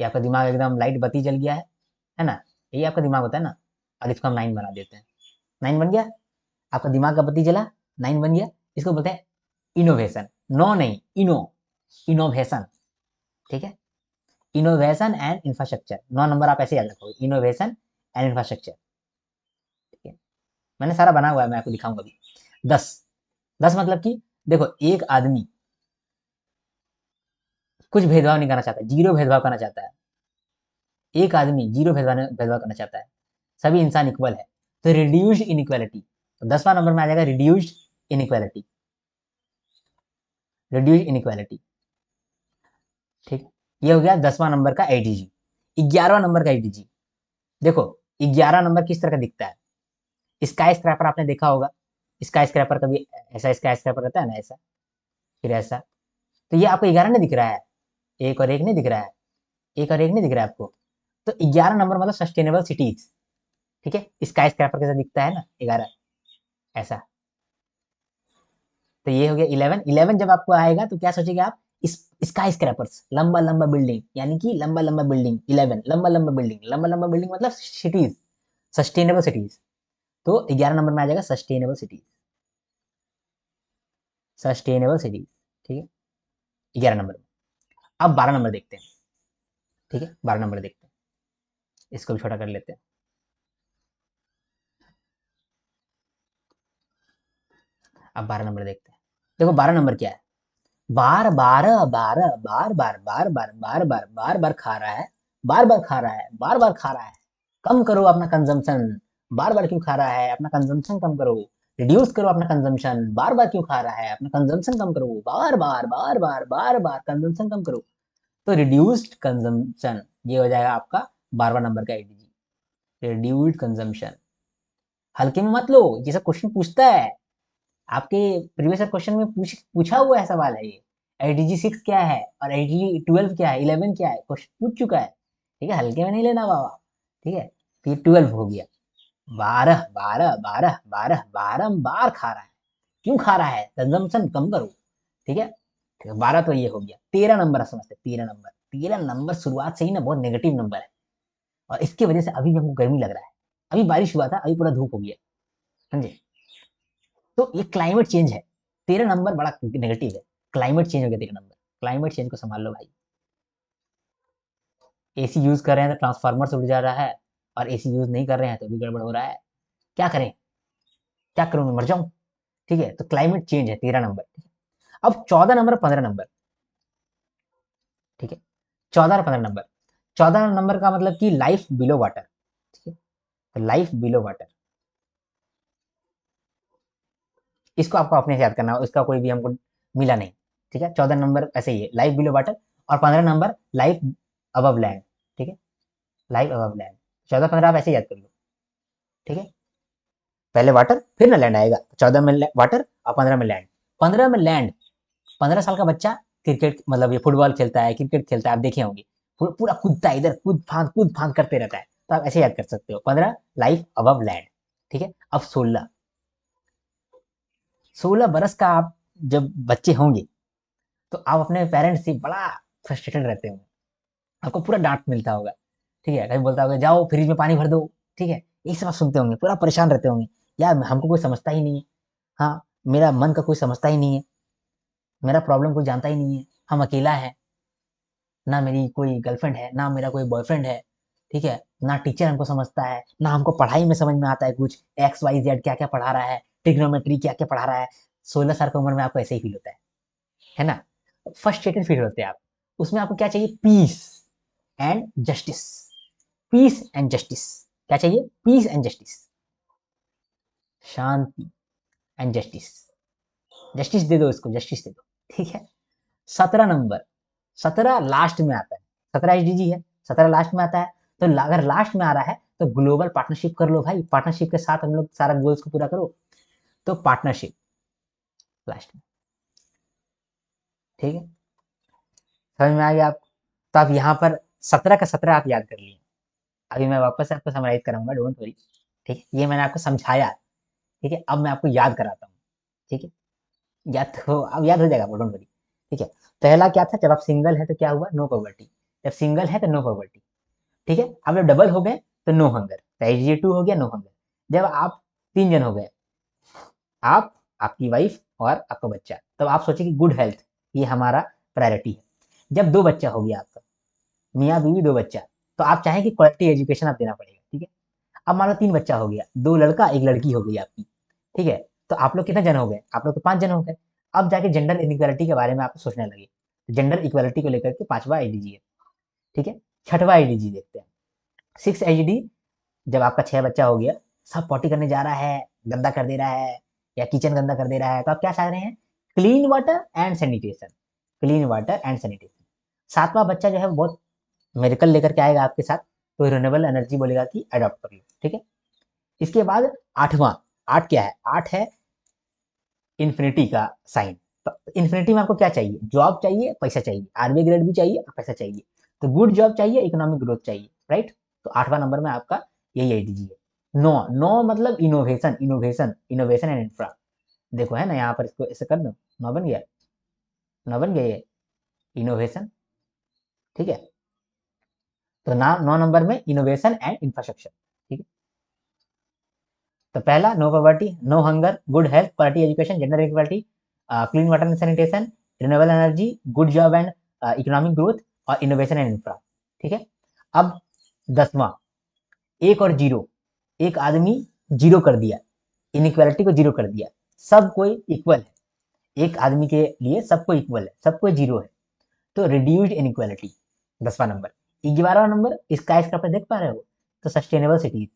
ये आपका दिमाग एकदम लाइट बत्ती जल गया है ना? यही आपका दिमाग होता है ना। और इसको हम 9 बना देते हैं। 9 बन गया, आपका दिमाग का बत्ती जला, 9 बन गया। इसको बोलते हैं इनोवेशन। नो नहीं, इनो, इनोवेशन। ठीक है, इनोवेशन एंड इंफ्रास्ट्रक्चर। 9 नंबर आप ऐसे याद रखोगे, इनोवेशन एंड इंफ्रास्ट्रक्चर। ठीक है, मैंने सारा बना हुआ है, मैं आपको दिखाऊंगा अभी। 10, 10 मतलब कि देखो, एक आदमी कुछ भेदभाव नहीं करना चाहता, जीरो भेदभाव करना चाहता है। एक आदमी जीरो भेदभाव करना चाहता है, सभी इंसान इक्वल है। तो रिड्यूस्ड इनइक्वालिटी, तो 10वां नंबर में आ जाएगा रिड्यूस्ड इनइक्वालिटी, रिड्यूस्ड इनइक्वालिटी। ठीक, ये हो गया 10वां नंबर का एडीजी। 11वां नंबर का एडीजी, देखो 11 नंबर किस तरह का दिखता है? स्काई स्क्रैपर आपने देखा होगा। स्काई स्क्रैपर कभी ऐसा स्काई स्क्रैपर रहता है ना, ऐसा, फिर ऐसा। तो ये आपको 11 नहीं दिख रहा है, एक और एक नहीं दिख रहा है, एक और एक नहीं दिख रहा है आपको। तो 11 नंबर मतलब सस्टेनेबल सिटीज। ठीक है, स्काई स्क्रैपर कैसा दिखता है ना, 11 ऐसा। तो ये हो गया 11। 11 जब आपको आएगा तो क्या सोचेंगे आप? इस स्काई स्क्रैपर्स, लंबा लंबा बिल्डिंग, यानी कि लंबा लंबा बिल्डिंग। 11 लंबा लंबा बिल्डिंग, लंबा लंबा बिल्डिंग मतलब सिटीज, सस्टेनेबल सिटीज। तो 11 नंबर में आ जाएगा सस्टेनेबल सिटीज, सस्टेनेबल सिटीज। ठीक है, 11 नंबर में। अब 12 नंबर देखते हैं। ठीक है, 12 नंबर देखते हैं, इसको भी छोटा कर लेते हैं। अब 12 नंबर देखते हैं। देखो 12 नंबर क्या है? बार बार बार बार बार बार बार बार बार बार बार खा रहा है, बार बार खा रहा है, बार बार खा रहा है। कम करो अपना कंजम्पशन। बार बार क्यों खा रहा है? अपना कंजम्पशन कम करो। रिड्यूस करो अपना कंजम्पशन। बार बार क्यों खा रहा है? अपना कंजम्पशन कम करो। बार बार बार बार बार बार कंजम्पशन कम करो। तो रिड्यूस्ड कंजम्पशन, ये हो जाएगा आपका 12वां नंबर का एडीजी, रिड्यूस्ड कंजम्पशन। हल्के में मत लो, ये सब क्वेश्चन पूछता है आपके प्रीवियस क्वेश्चन में, पूछा हुआ है सवाल है ये। आईडीजी 6 क्या है और आईडीजी 12 क्या है, 11 क्या है, क्वेश्चन पूछ चुका है। ठीक है, हल्के में नहीं लेना बाबा। ठीक है, तो ये 12 हो गया। 12 12 12 12 बारंबार खा रहा है, क्यों खा रहा है? कंजम्पशन कम करो। ठीक है, 12 तो ये हो गया। 13 नंबर समझते, 13 नंबर, 13 नंबर शुरुआत से ही ना बहुत नेगेटिव नंबर है, और इसकी वजह से अभी भी हमको गर्मी लग रहा है। अभी बारिश हुआ था, अभी पूरा धूप हो गया, समझे? तो ये क्लाइमेट चेंज है। 13 नंबर बड़ा नेगेटिव है, क्लाइमेट चेंज हो गया 13 नंबर। क्लाइमेट चेंज को संभाल लो भाई। एसी यूज कर रहे हैं तो ट्रांसफार्मर से उड़ जा रहा है, और एसी यूज नहीं कर रहे हैं तो भी गड़बड़ हो रहा है। क्या करें? क्या करूं, मैं मर जाऊं? ठीक है, तो क्लाइमेट चेंज है 13 नंबर। ठीक है, अब 14 नंबर, 15 नंबर। ठीक है, 14 और 15 नंबर। 14 नंबर का मतलब कि लाइफ बिलो वाटर। ठीक है, तो लाइफ बिलो वाटर, इसको आपको अपने से याद करना, उसका कोई भी हमको मिला नहीं। ठीक है, 14 नंबर ऐसे ही है, लाइफ बिलो वाटर। और 15 नंबर लाइफ अबव लैंड। ठीक है, लाइफ अबव लैंड। 14 15 आप ऐसे याद कर लो। ठीक है, पहले वाटर फिर ना लैंड आएगा, 14 में वाटर और 15 में लैंड। 15 में लैंड, 15 साल का बच्चा क्रिकेट मतलब ये फुटबॉल खेलता है, क्रिकेट खेलता है, आप देखे होंगे, पूरा कूदता है, इधर कूद फांद करते रहता है। तो आप ऐसे याद कर सकते हो, 15 लाइफ अबव लैंड। ठीक है, अब 16, 16 बरस का आप जब बच्चे होंगे, तो आप अपने पेरेंट्स से बड़ा फ्रस्ट्रेटेड रहते होंगे, आपको पूरा डांट मिलता होगा। ठीक है, कभी बोलता होगा जाओ फ्रिज में पानी भर दो। ठीक है, ये सब आप सुनते होंगे, पूरा परेशान रहते होंगे, यार हमको कोई समझता ही नहीं है। हाँ, मेरा मन का कोई समझता ही नहीं है, मेरा प्रॉब्लम कोई जानता ही नहीं है, हम अकेला है, ना मेरी कोई गर्लफ्रेंड है, ना मेरा कोई बॉयफ्रेंड है। ठीक है, ना टीचर हमको समझता है, ना हमको पढ़ाई में समझ में आता है कुछ, एक्स वाई जेड क्या क्या पढ़ा रहा है, ट्रिग्नोमेट्री क्या क्या पढ़ा रहा है। 16 साल की उम्र में आपको ऐसे ही फील होता है ना? फ्रस्ट्रेटेड फील होते हैं आप। उसमें आपको क्या चाहिए? Peace and justice. Peace and justice, क्या चाहिए? पीस एंड जस्टिस, शांति एंड जस्टिस। जस्टिस दे दो इसको, जस्टिस दे दो। ठीक है, 17 नंबर, 17 लास्ट में आता है, 17 एचडीजी है, 17 लास्ट में आता है। तो अगर लास्ट में आ रहा है तो ग्लोबल पार्टनरशिप कर लो भाई, पार्टनरशिप के साथ हम लोग सारा गोल्स को पूरा करो। तो पार्टनरशिप लास्ट में, ठीक है, समझ में आ गया आपको। तो आप यहाँ पर 17 का 17 आप याद कर लिए। अभी मैं वापस से आपको समराइज कराऊंगा, डोंट वरी। ठीक है, ये मैंने आपको समझाया, ठीक है, अब मैं आपको याद कराता हूँ। ठीक है, याद तो अब याद हो जाएगा, डोंट वरी। ठीक है, पहला क्या था, जब आप सिंगल है तो क्या हुआ, नो पॉवर्टी। जब सिंगल है तो नो पॉवर्टी, ठीक है। अब जब डबल हो गए तो नो हंगर, तो एच हो गया, नो हंगर। जब आप 3 जन हो गए, आप, आपकी वाइफ और आपका बच्चा, तब आप सोचे कि गुड हेल्थ ये हमारा प्रायोरिटी है। जब 2 बच्चा हो गया आपका, मियाँ बीवी 2 बच्चा, तो आप चाहें कि क्वालिटी एजुकेशन आप देना पड़ेगा, ठीक है। अब मान लो 3 बच्चा हो गया, 2 लड़का 1 लड़की हो गई आपकी, ठीक है। तो आप लोग कितने जन हो गए, आप लोग तो 5 जन हो गए। अब जाके जेंडर इनइक्वालिटी के बारे में आप सोचने लगे, जेंडर इक्वालिटी को लेकर के 5वां आईडीजी है, ठीक है। 6वां आईडीजी देखते हैं, 6 आईडीजी। जब आपका 6 बच्चा हो गया, सब पॉटी करने जा रहा है, गंदा कर दे रहा है, या किचन गंदा कर दे रहा है, तो आप क्या चाह रहे हैं, clean water and sanitation, clean water and sanitation. 7वां बच्चा जो है वो बहुत मेडिकल लेकर के आएगा आपके साथ, तो रिन्यूएबल एनर्जी बोलेगा कि अडॉप्ट कर लो, ठीक है। इसके बाद 8वां, 8 क्या है, 8 है इन्फिनिटी का साइन। तो इन्फिनिटी में आपको क्या चाहिए, जॉब चाहिए, पैसा चाहिए, आर्मी ग्रेड भी चाहिए और पैसा चाहिए। तो गुड जॉब चाहिए, इकोनॉमिक ग्रोथ चाहिए, राइट। तो 8वां नंबर में आपका यही आईडीजी है। 9, 9 मतलब innovation, innovation, innovation and infra. देखो है ना, यहाँ पर इसको ऐसे कर दो, 9 बन गया, 9 बन गया ये इनोवेशन, ठीक है। तो नाम 9 नंबर में इनोवेशन एंड इंफ्रास्ट्रक्चर, ठीक है। तो पहला no poverty, no hunger, good health, quality education, gender equality, clean water and sanitation, renewable energy, good job and economic growth, और इनोवेशन एंड इंफ्रा, ठीक है। अब 10वां, 1 और 0, एक आदमी 0 कर दिया, इनइक्वालिटी को 0 कर दिया, सब कोई इक्वल है, एक आदमी के लिए सबको इक्वल है, सबको 0 है, तो रिड्यूस्ड इनइक्वालिटी 10वां नंबर। 11वां नंबर इसका देख पा रहे हो, तो सस्टेनेबल सिटीज।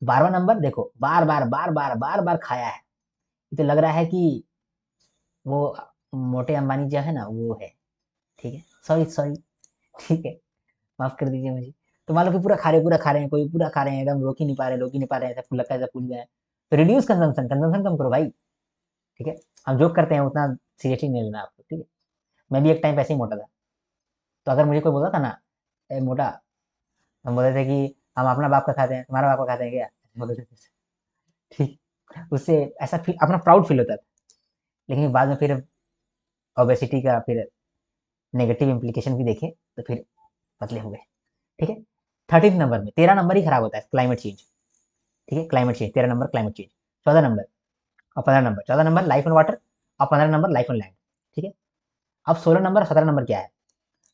12वां नंबर देखो, बार बार बार बार बार बार खाया है, तो लग रहा है कि वो मोटे अंबानी जो है ना वो है, ठीक है, सॉरी सॉरी, ठीक है, माफ कर दीजिए मुझे। तो मान लो कि पूरा खा रहे हैं, कोई पूरा खा रहे हैं, एकदम रोक ही नहीं पा रहे, रोक ही नहीं पा रहे, ऐसा फूल लगता है, ऐसा फूल गया है। तो रिड्यूस कंजम्पशन, कंजम्पशन कम करो भाई, ठीक है। हम जो करते हैं उतना सीरियसली नहीं लेना आपको, ठीक है। मैं भी एक टाइम पैसे ही मोटा था, तो अगर मुझे कोई बोलता था ना, ए मोटा, हम बोलते थे कि हम अपना बाप का खाते हैं, तुम्हारा बाप का खाते हैं क्या, बोलते थे, ठीक। उससे ऐसा फील, अपना प्राउड फील होता था। लेकिन बाद में फिर ओबेसिटी का फिर नेगेटिव इम्प्लीकेशन भी देखे, तो फिर पतले हो गए, ठीक है। 13 नंबर में, 13 नंबर ही खराब होता है, क्लाइमेट चेंज, ठीक है, climate change 13 number, climate change 14 number, और 15 number, 14 number life on water, और 15 नंबर लाइफ ऑन लैंड, ठीक है। अब 16 नंबर 17 नंबर क्या है,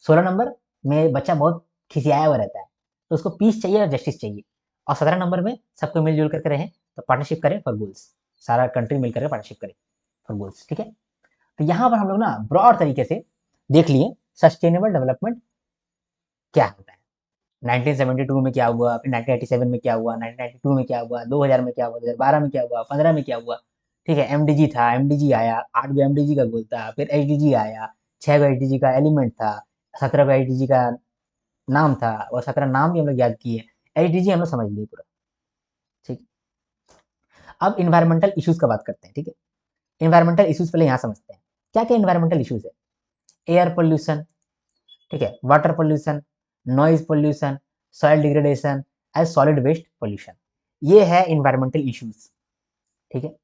16 नंबर में बच्चा बहुत खिसियाया हुआ रहता है, तो उसको पीस चाहिए और जस्टिस चाहिए। और 17 नंबर में सबको मिलजुल करके रहें, तो पार्टनरशिप करें फॉर गोल्स, सारा कंट्री मिलकर पार्टनरशिप करें फॉर गोल्स, ठीक है। तो यहाँ पर हम लोग ना ब्रॉड तरीके से देख लिए सस्टेनेबल डेवलपमेंट क्या होता है, 1972 में क्या हुआ, फिर 1987 में क्या हुआ, 1992 में क्या हुआ, 2000 में क्या हुआ, 2012 में क्या हुआ, 15 में क्या हुआ, ठीक है। एमडीजी था, एमडीजी आया, 8 एमडीजी का गोल था, फिर एचडीजी आया, 6 एचडीजी का एलिमेंट था, 17 एचडीजी का नाम था, और 17 नाम भी हम लोग याद किए, एचडीजी हम लोग समझ लिए पूरा, ठीक। अब इन्वायरमेंटल इश्यूज का बात करते हैं, ठीक है। इन्वायरमेंटल इश्यूज पहले यहाँ समझते हैं, क्या क्या इन्वायरमेंटल इश्यूज है। एयर पोल्यूशन, ठीक है, water pollution, noise pollution, soil degradation and solid waste pollution, ये है इन्वायरमेंटल इश्यूज, ठीक है।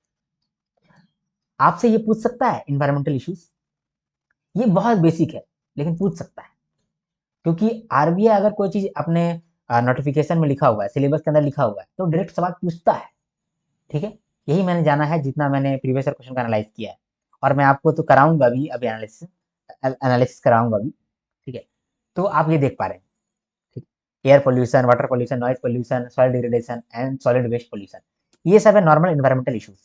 आपसे ये पूछ सकता है इन्वायरमेंटल इश्यूज, ये बहुत बेसिक है, लेकिन पूछ सकता है, क्योंकि आरबीआई अगर कोई चीज अपने नोटिफिकेशन में लिखा हुआ है, सिलेबस के अंदर लिखा हुआ है, तो डायरेक्ट सवाल पूछता है, ठीक है। यही मैंने जाना है, जितना मैंने प्रीवियस ईयर क्वेश्चन का एनालाइज किया है, और मैं आपको तो कराऊंगा भी अभी, एनालिसिस एनालिसिस कराऊंगा भी, ठीक है। तो आप ये देख पा रहे हैं, ठीक, air pollution, water pollution, noise pollution, soil degradation and solid waste pollution, ये सब है नॉर्मल इन्वायरमेंटल इश्यूज।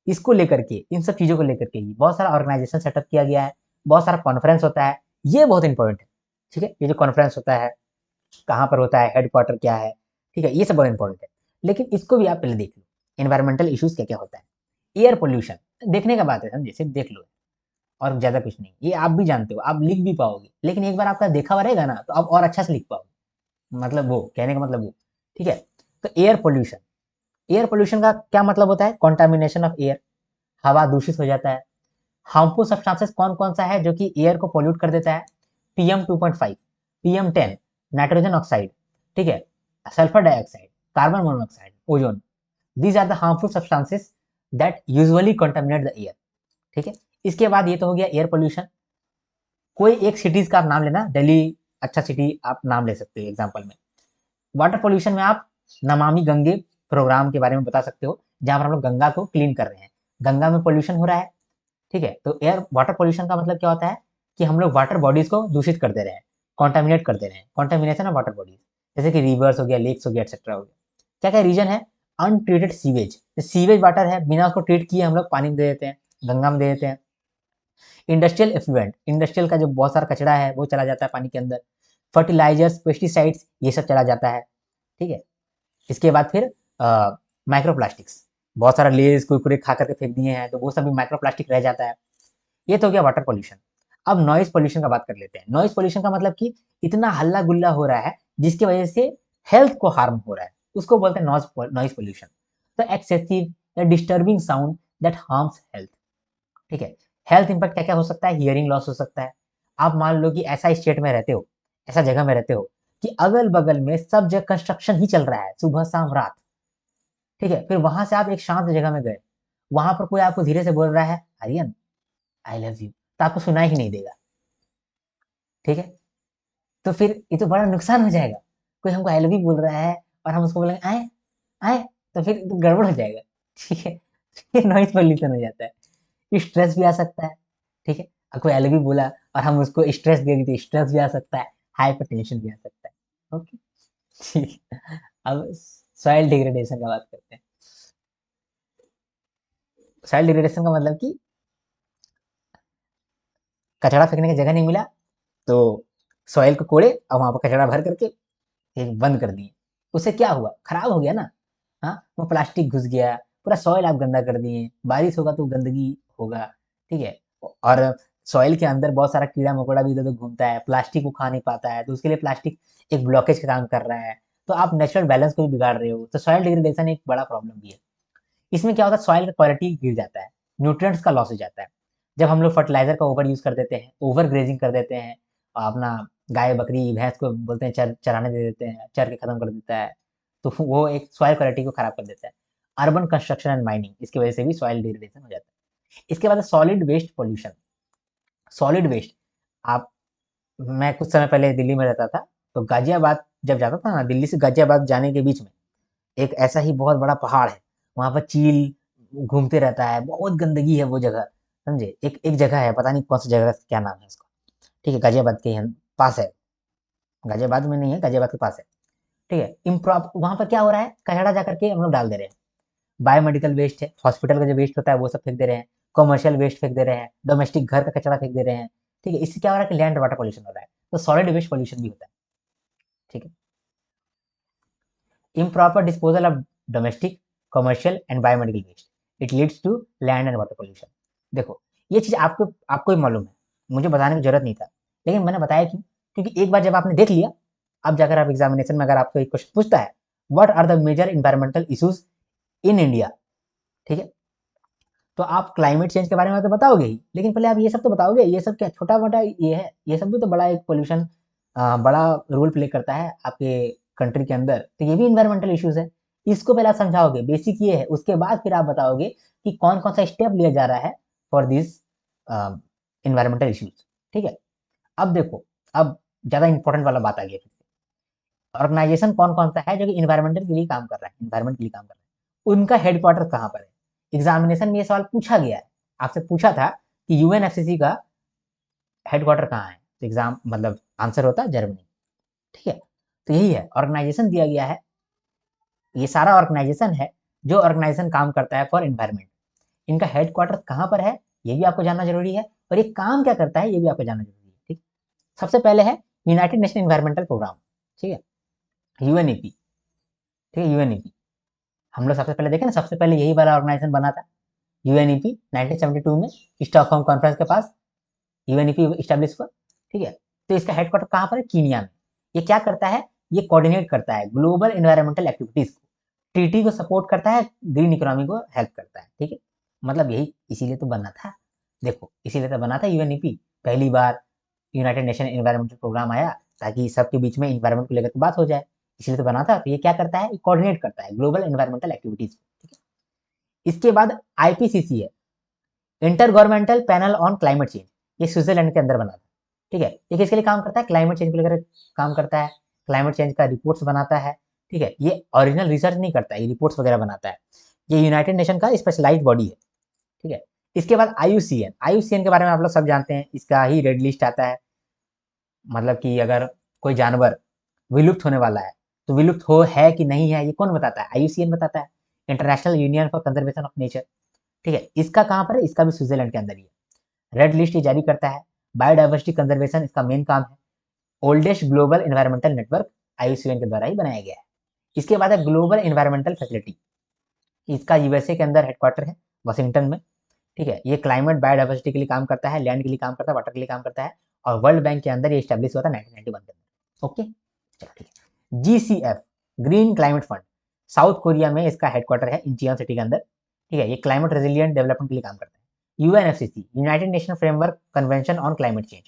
इसको लेकर के, इन सब चीजों को लेकर के ही बहुत सारा ऑर्गेनाइजेशन सेटअप किया गया है, बहुत सारा कॉन्फ्रेंस होता है, ये बहुत इंपॉर्टेंट है, ठीक है। ये जो कॉन्फ्रेंस होता है, कहाँ पर होता है, हेडक्वार्टर क्या है, ठीक है, ये सब बहुत इंपॉर्टेंट है। लेकिन इसको भी आप पहले देख लो, इन्वायरमेंटल इश्यूज क्या क्या होता है। एयर पोल्यूशन देखने का बात है, समझे, सिर्फ देख लो, और ज़्यादा कुछ नहीं। ये आप भी जानते हो, आप लिख भी पाओगे, लेकिन एक बार आपका देखा हुआ रहेगा ना तो आप और अच्छा से लिख पाओगे। मतलब वो कहने का मतलब वो, ठीक है। तो एयर पोल्यूशन, एयर पोल्यूशन का क्या मतलब होता है? कॉन्टामिनेशन ऑफ एयर, हवा दूषित हो जाता है। हार्मफुल सब्सटेंसेस कौन कौन सा है जो कि एयर को पोल्यूट कर देता है? PM2.5, PM10, नाइट्रोजन ऑक्साइड, ठीक है, sulphur dioxide, carbon monoxide, ozone. These are the harmful substances that usually contaminate the air, ठीक है। इसके बाद ये तो हो गया एयर पोल्यूशन। कोई एक सिटीज का आप नाम लेना, दिल्ली अच्छा सिटी आप नाम ले सकते हो एग्जाम्पल में। वाटर पोल्यूशन में आप नमामि गंगे प्रोग्राम के बारे में बता सकते हो, जहां पर हम लोग गंगा को क्लीन कर रहे हैं, गंगा में पोल्यूशन हो रहा है, ठीक है। तो एयर वाटर पोल्यूशन का मतलब क्या होता है कि हम लोग वाटर बॉडीज को दूषित कर दे रहे हैं, कॉन्टामिनेट कर दे रहे हैं, कॉन्टामिनेशन ऑफ वाटर बॉडीज, जैसे कि रिवर्स हो गया, लेक्स हो गया, एक्सेट्रा हो गया। क्या क्या रीजन है? अनट्रीटेड सीवेज, सीवेज वाटर है, बिना उसको ट्रीट किए हम लोग पानी में दे देते हैं, गंगा में दे देते हैं। इंडस्ट्रियल एफ्लुएंट, इंडस्ट्रियल का जो बहुत सारा कचरा है वो चला जाता है पानी के अंदर। फर्टिलाइजर्स, पेस्टिसाइड्स, ये सब चला जाता है, ठीक है। इसके बाद फिर माइक्रो प्लास्टिक्स, बहुत सारा लेज कुरकुरे खा करके फेंक दिए हैं तो वो सब भी माइक्रो प्लास्टिक रह जाता है। ये तो हो गया वाटर पॉल्यूशन। अब नॉइज पॉल्यूशन का बात कर लेते हैं। नॉइज पॉल्यूशन का मतलब कि इतना हल्ला गुल्ला हो रहा है जिसकी वजह से हेल्थ को हार्म हो रहा है, उसको बोलते हैं नॉइज पॉल्यूशन। तो एक्सेसिव या disturbing sound that harms health, ठीक है। हेल्थ इंपैक्ट क्या क्या हो सकता है? हियरिंग लॉस हो सकता है। आप मान लो कि ऐसा स्टेट में रहते हो, ऐसा जगह में रहते हो कि अगल बगल में सब जगह कंस्ट्रक्शन ही चल रहा है, सुबह शाम रात, ठीक है। फिर वहां से आप एक शांत जगह में गए, वहां पर कोई आपको धीरे से बोल रहा है आर्यन आई लव यू, तो आपको सुनाई ही नहीं देगा, ठीक है। तो फिर ये तो बड़ा नुकसान हो जाएगा। कोई हमको आई लव यू बोल रहा है और हम उसको बोलेंगे आए आए, तो फिर तो गड़बड़ हो जाएगा, ठीक है। ये नॉइज पॉल्यूशन हो जाता है। स्ट्रेस भी आ सकता है, ठीक है। कोई आई लव यू बोला और हम उसको स्ट्रेस दे दी तो स्ट्रेस भी आ सकता है, हाइपर टेंशन भी आ सकता है, ओके, ठीक है। अब सॉइल डिग्रेडेशन का बात करते हैं। सॉइल डिग्रेडेशन का मतलब कि कचरा फेंकने की जगह नहीं मिला तो सॉइल को कोड़े और वहां पर कचरा भर करके एक बंद कर दिए। उससे क्या हुआ? खराब हो गया ना। हाँ, वो प्लास्टिक घुस गया, पूरा सॉइल आप गंदा कर दिए, बारिश होगा तो गंदगी होगा, ठीक है। और सॉइल के अंदर बहुत सारा कीड़ा मकोड़ा भी इधर उधर घूमता है, प्लास्टिक को खा नहीं पाता है, तो उसके लिए प्लास्टिक एक ब्लॉकेज का काम कर रहा है। तो आप नेचुरल बैलेंस को भी बिगाड़ रहे हो, तो सॉइल डिग्रेडेशन एक बड़ा प्रॉब्लम भी है। इसमें क्या होता है? सॉइल का क्वालिटी गिर जाता है, न्यूट्रिएंट्स का लॉस हो जाता है। जब हम लोग फर्टिलाइजर का ओवर यूज कर देते हैं, ओवर ग्रेजिंग कर देते हैं, अपना गाय बकरी भैंस को बोलते हैं चराने दे देते हैं, चर के खत्म कर देता है, तो वो एक सॉइल क्वालिटी को खराब कर देता है। अर्बन कंस्ट्रक्शन एंड माइनिंग, इसकी वजह से भी सॉइल डिग्रेडेशन हो जाता है। इसके बाद solid waste pollution. Solid waste, आप, मैं कुछ समय पहले दिल्ली में रहता था, तो गाजियाबाद जब जाता था ना, दिल्ली से गाजियाबाद जाने के बीच में एक ऐसा ही बहुत बड़ा पहाड़ है, वहाँ पर चील घूमते रहता है, बहुत गंदगी है वो जगह, समझे। एक एक जगह है, पता नहीं कौन सी जगह, क्या नाम है उसका, ठीक है, गाजियाबाद के पास है, गाजियाबाद में नहीं है, गाजियाबाद के पास है, ठीक है। इम्प्रॉप वहाँ पर क्या हो रहा है? कचरा जा करके हम लोग डाल दे रहे हैं, बायोमेडिकल वेस्ट है, हॉस्पिटल का जो वेस्ट होता है वो सब फेंक दे रहे हैं, कमर्शियल वेस्ट फेंक दे रहे हैं, डोमेस्टिक घर का कचरा फेंक दे रहे हैं, ठीक है। इससे क्या हो रहा है कि लैंड वाटर पॉल्यूशन हो रहा है, तो सॉलिड वेस्ट पॉल्यूशन भी होता है, ठीक है। improper disposal of domestic, commercial and biomedical waste, it leads to land and water pollution। देखो, ये चीज आपको आपको ही मालूम है, मुझे बताने की जरूरत नहीं था, लेकिन मैंने बताया क्यों? क्योंकि एक बार जब आपने देख लिया, अब जाकर आप एग्जामिनेशन में अगर आपको एक क्वेश्चन पूछता है, what are the major environmental issues in India, ठीक है, तो आप क्लाइमेट चेंज के बारे में तो बताओगे ही, लेकिन पहले आप ये सब तो बताओगे। ये सब क्या छोटा मोटा ये है? ये सब भी तो बड़ा एक पोल्यूशन, बड़ा रोल प्ले करता है आपके कंट्री के अंदर, तो ये भी इन्वायरमेंटल इश्यूज है। इसको पहले आप समझाओगे, बेसिक ये है, उसके बाद फिर आप बताओगे कि कौन कौन सा स्टेप लिया जा रहा है फॉर दिस इन्वायरमेंटल इश्यूज, ठीक है। अब देखो, अब ज्यादा इंपॉर्टेंट वाला बात आ गया। ऑर्गेनाइजेशन कौन कौन सा है जो कि इन्वायरमेंटल के लिए काम कर रहा है, इन्वायरमेंट के लिए काम कर रहा है, उनका हेडक्वार्टर कहाँ पर है? एग्जामिनेशन में ये सवाल पूछा गया है, आपसे पूछा था कि यूएनएफसीसी का हेडक्वार्टर कहाँ है, तो एग्जाम मतलब आंसर होता है जर्मनी, ठीक है। तो यही है, ऑर्गेनाइजेशन दिया गया है, ये सारा ऑर्गेनाइजेशन है जो ऑर्गेनाइजेशन काम करता है फॉर एनवायरमेंट। इनका हेडक्वार्टर कहाँ पर है ये भी आपको जानना जरूरी है, और ये काम क्या करता है ये भी आपको जानना जरूरी है, ठीक। सबसे पहले है यूनाइटेड नेशन एनवायरमेंटल प्रोग्राम, ठीक है, यूएनईपी, ठीक है, यूएनईपी। हम लोग सबसे पहले देखें ना, सबसे पहले यही वाला ऑर्गेनाइजेशन बना था, यूएनईपी 1972 में स्टॉकहोम कॉन्फ्रेंस के पास, यूएनईपी स्टैब्लिश हुआ, ठीक है। तो इसका हेडक्वार्टर कहाँ पर है? कीनिया में। ये क्या करता है? ये कोऑर्डिनेट करता है ग्लोबल एनवायरमेंटल एक्टिविटीज को, ट्रीटी को सपोर्ट करता है, ग्रीन इकोनॉमी को हेल्प करता है, ठीक है। मतलब यही इसीलिए तो बना था, देखो इसीलिए तो बना था यूएनईपी। पहली बार यूनाइटेड नेशन एनवायरमेंटल प्रोग्राम आया ताकि सबके बीच में एनवायरमेंट को लेकर बात हो जाए, इसलिए तो बना था। तो ये क्या करता है? कोऑर्डिनेट करता है ग्लोबल एनवायरमेंटल एक्टिविटीज, ठीक है। इसके बाद आईपीसीसी है, inter governmental panel on climate change. ये स्विट्जरलैंड के अंदर बना था, ठीक है। ये किसके लिए काम करता है? क्लाइमेट चेंज को लेकर काम करता है, क्लाइमेट चेंज का रिपोर्ट्स बनाता है, ठीक है। ये ओरिजिनल रिसर्च नहीं करता है, ये रिपोर्ट्स वगैरह बनाता है। ये यूनाइटेड नेशन का स्पेशलाइज्ड बॉडी है, ठीक है। इसके बाद आईयूसीएन, आईयूसीएन के बारे में आप लोग सब जानते हैं, इसका ही रेड लिस्ट आता है। मतलब कि अगर कोई जानवर विलुप्त होने वाला है तो विलुप्त हो है कि नहीं है, ये कौन बताता है? आईयूसीएन बताता है, international union for conservation of nature, ठीक है। इसका कहाँ पर है? इसका भी स्विट्जरलैंड के अंदर ही है। रेड लिस्ट ये जारी करता है। बायोडाइवर्सिटी कंजर्वेशन इसका मेन काम है। Oldest global environmental network IUCN के द्वारा ही बनाया गया है। इसके बाद है ग्लोबल एनवायरमेंटल फैसिलिटी, इसका यूएसए के अंदर हेडक्वार्टर है, वाशिंगटन में, ठीक है। ये क्लाइमेट बायोडाइवर्सिटी के लिए काम करता है, लैंड के लिए काम करता है, वाटर के लिए काम करता है, और वर्ल्ड बैंक के अंदर ये स्टैब्लिश हुआ था 1991 के अंदर। ओके, चलो ठीक है। GCF, green climate fund, south Korea में इसका हेडक्वार्टर है, इंचियन सिटी के अंदर, ठीक है। ये क्लाइमेट रेजिलियंट डेवलपमेंट के लिए काम करता है। UNFCCC, United nation framework convention on climate change,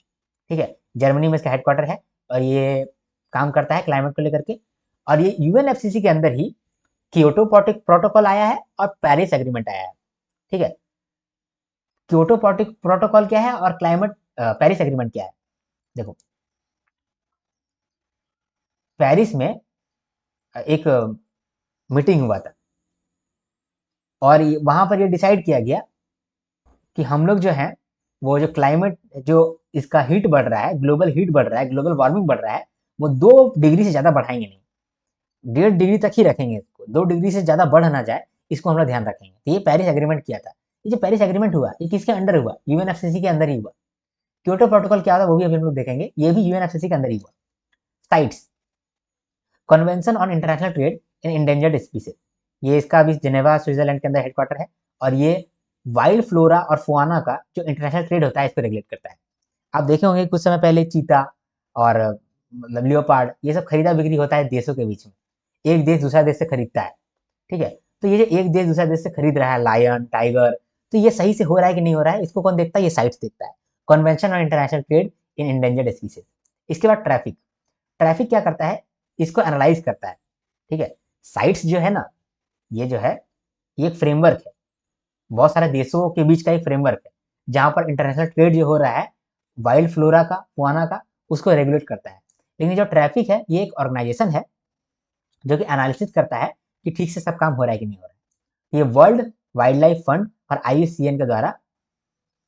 ठीक है, जर्मनी में इसका हेडक्वार्टर है, और ये काम करता है क्लाइमेट को लेकर के। और ये यूएनएफसीसी के अंदर ही क्योटो प्रोटोकॉल आया है और पेरिस एग्रीमेंट आया है, ठीक है। क्योटो प्रोटोकॉल क्या है और क्लाइमेट पेरिस एग्रीमेंट क्या है? देखो, पेरिस में एक मीटिंग हुआ था, और वहां पर ये डिसाइड किया गया कि हम लोग जो है वो जो क्लाइमेट, जो इसका हीट बढ़ रहा है, ग्लोबल हीट बढ़ रहा है, ग्लोबल वार्मिंग बढ़ रहा है, वो 2 डिग्री से ज्यादा बढ़ाएंगे नहीं, 1.5 डिग्री तक ही रखेंगे इसको, 2 डिग्री से ज्यादा बढ़ ना जाए, इसको हम लोग ध्यान रखेंगे। तो ये पेरिस एग्रीमेंट किया था। ये जो पेरिस एग्रीमेंट हुआ, ये किसके अंडर हुआ? यूएनएफसीसी के अंदर ही हुआ। क्योटो प्रोटोकॉल क्या होता है वो भी अभी हम लोग देखेंगे, ये भी यूएनएफसीसी के अंदर ही हुआ। Sites, convention on international trade in endangered species, ये इसका भी जिनेवा स्विट्जरलैंड के अंदर हेडक्वार्टर है, और ये वाइल्ड फ्लोरा और फुआना का जो इंटरनेशनल ट्रेड होता है इसको रेगुलेट करता है। आप देखे होंगे कुछ समय पहले चीता और मतलब लियोपार्ड, ये सब खरीदा बिक्री होता है देशों के बीच में, एक देश दूसरा देश से खरीदता है, ठीक है। तो ये जो एक देश दूसरा देश से खरीद रहा है लायन टाइगर, तो ये सही से हो रहा है कि नहीं हो रहा है, इसको कौन देखता है? ये साइट्स देखता है, convention on international trade in endangered species. इसके बाद ट्रैफिक, ट्रैफिक क्या करता है? इसको एनालाइज करता है, ठीक है। साइट्स जो है ना, ये जो है ये एक फ्रेमवर्क है, बहुत सारे देशों के बीच का एक फ्रेमवर्क है, जहां पर इंटरनेशनल ट्रेड जो हो रहा है वाइल्ड फ्लोरा का, फुआना का, उसको रेगुलेट करता है। लेकिन जो ट्रैफिक है ये एक ऑर्गेनाइजेशन है जो कि एनालिसिस करता है कि ठीक से सब काम हो रहा है कि नहीं हो रहा है। ये वर्ल्ड वाइल्ड लाइफ फंड और आईयूसीएन के द्वारा